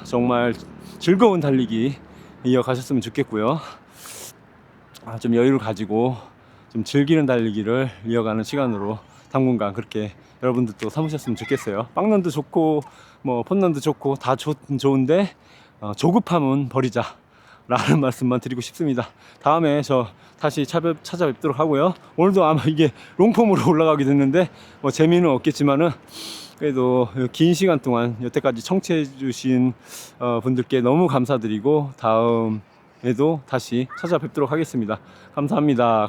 정말 즐거운 달리기 이어가셨으면 좋겠고요. 좀 여유를 가지고 좀 즐기는 달리기를 이어가는 시간으로 당분간 그렇게 여러분들도 삼으셨으면 좋겠어요. 빵런도 좋고 뭐 폰런도 좋고 다 좋은데 조급함은 버리자 라는 말씀만 드리고 싶습니다. 다음에 저 다시 찾아뵙도록 하고요. 오늘도 아마 이게 롱폼으로 올라가게 됐는데 뭐 재미는 없겠지만은 그래도 긴 시간 동안 여태까지 청취해 주신 분들께 너무 감사드리고 다음에도 다시 찾아뵙도록 하겠습니다. 감사합니다.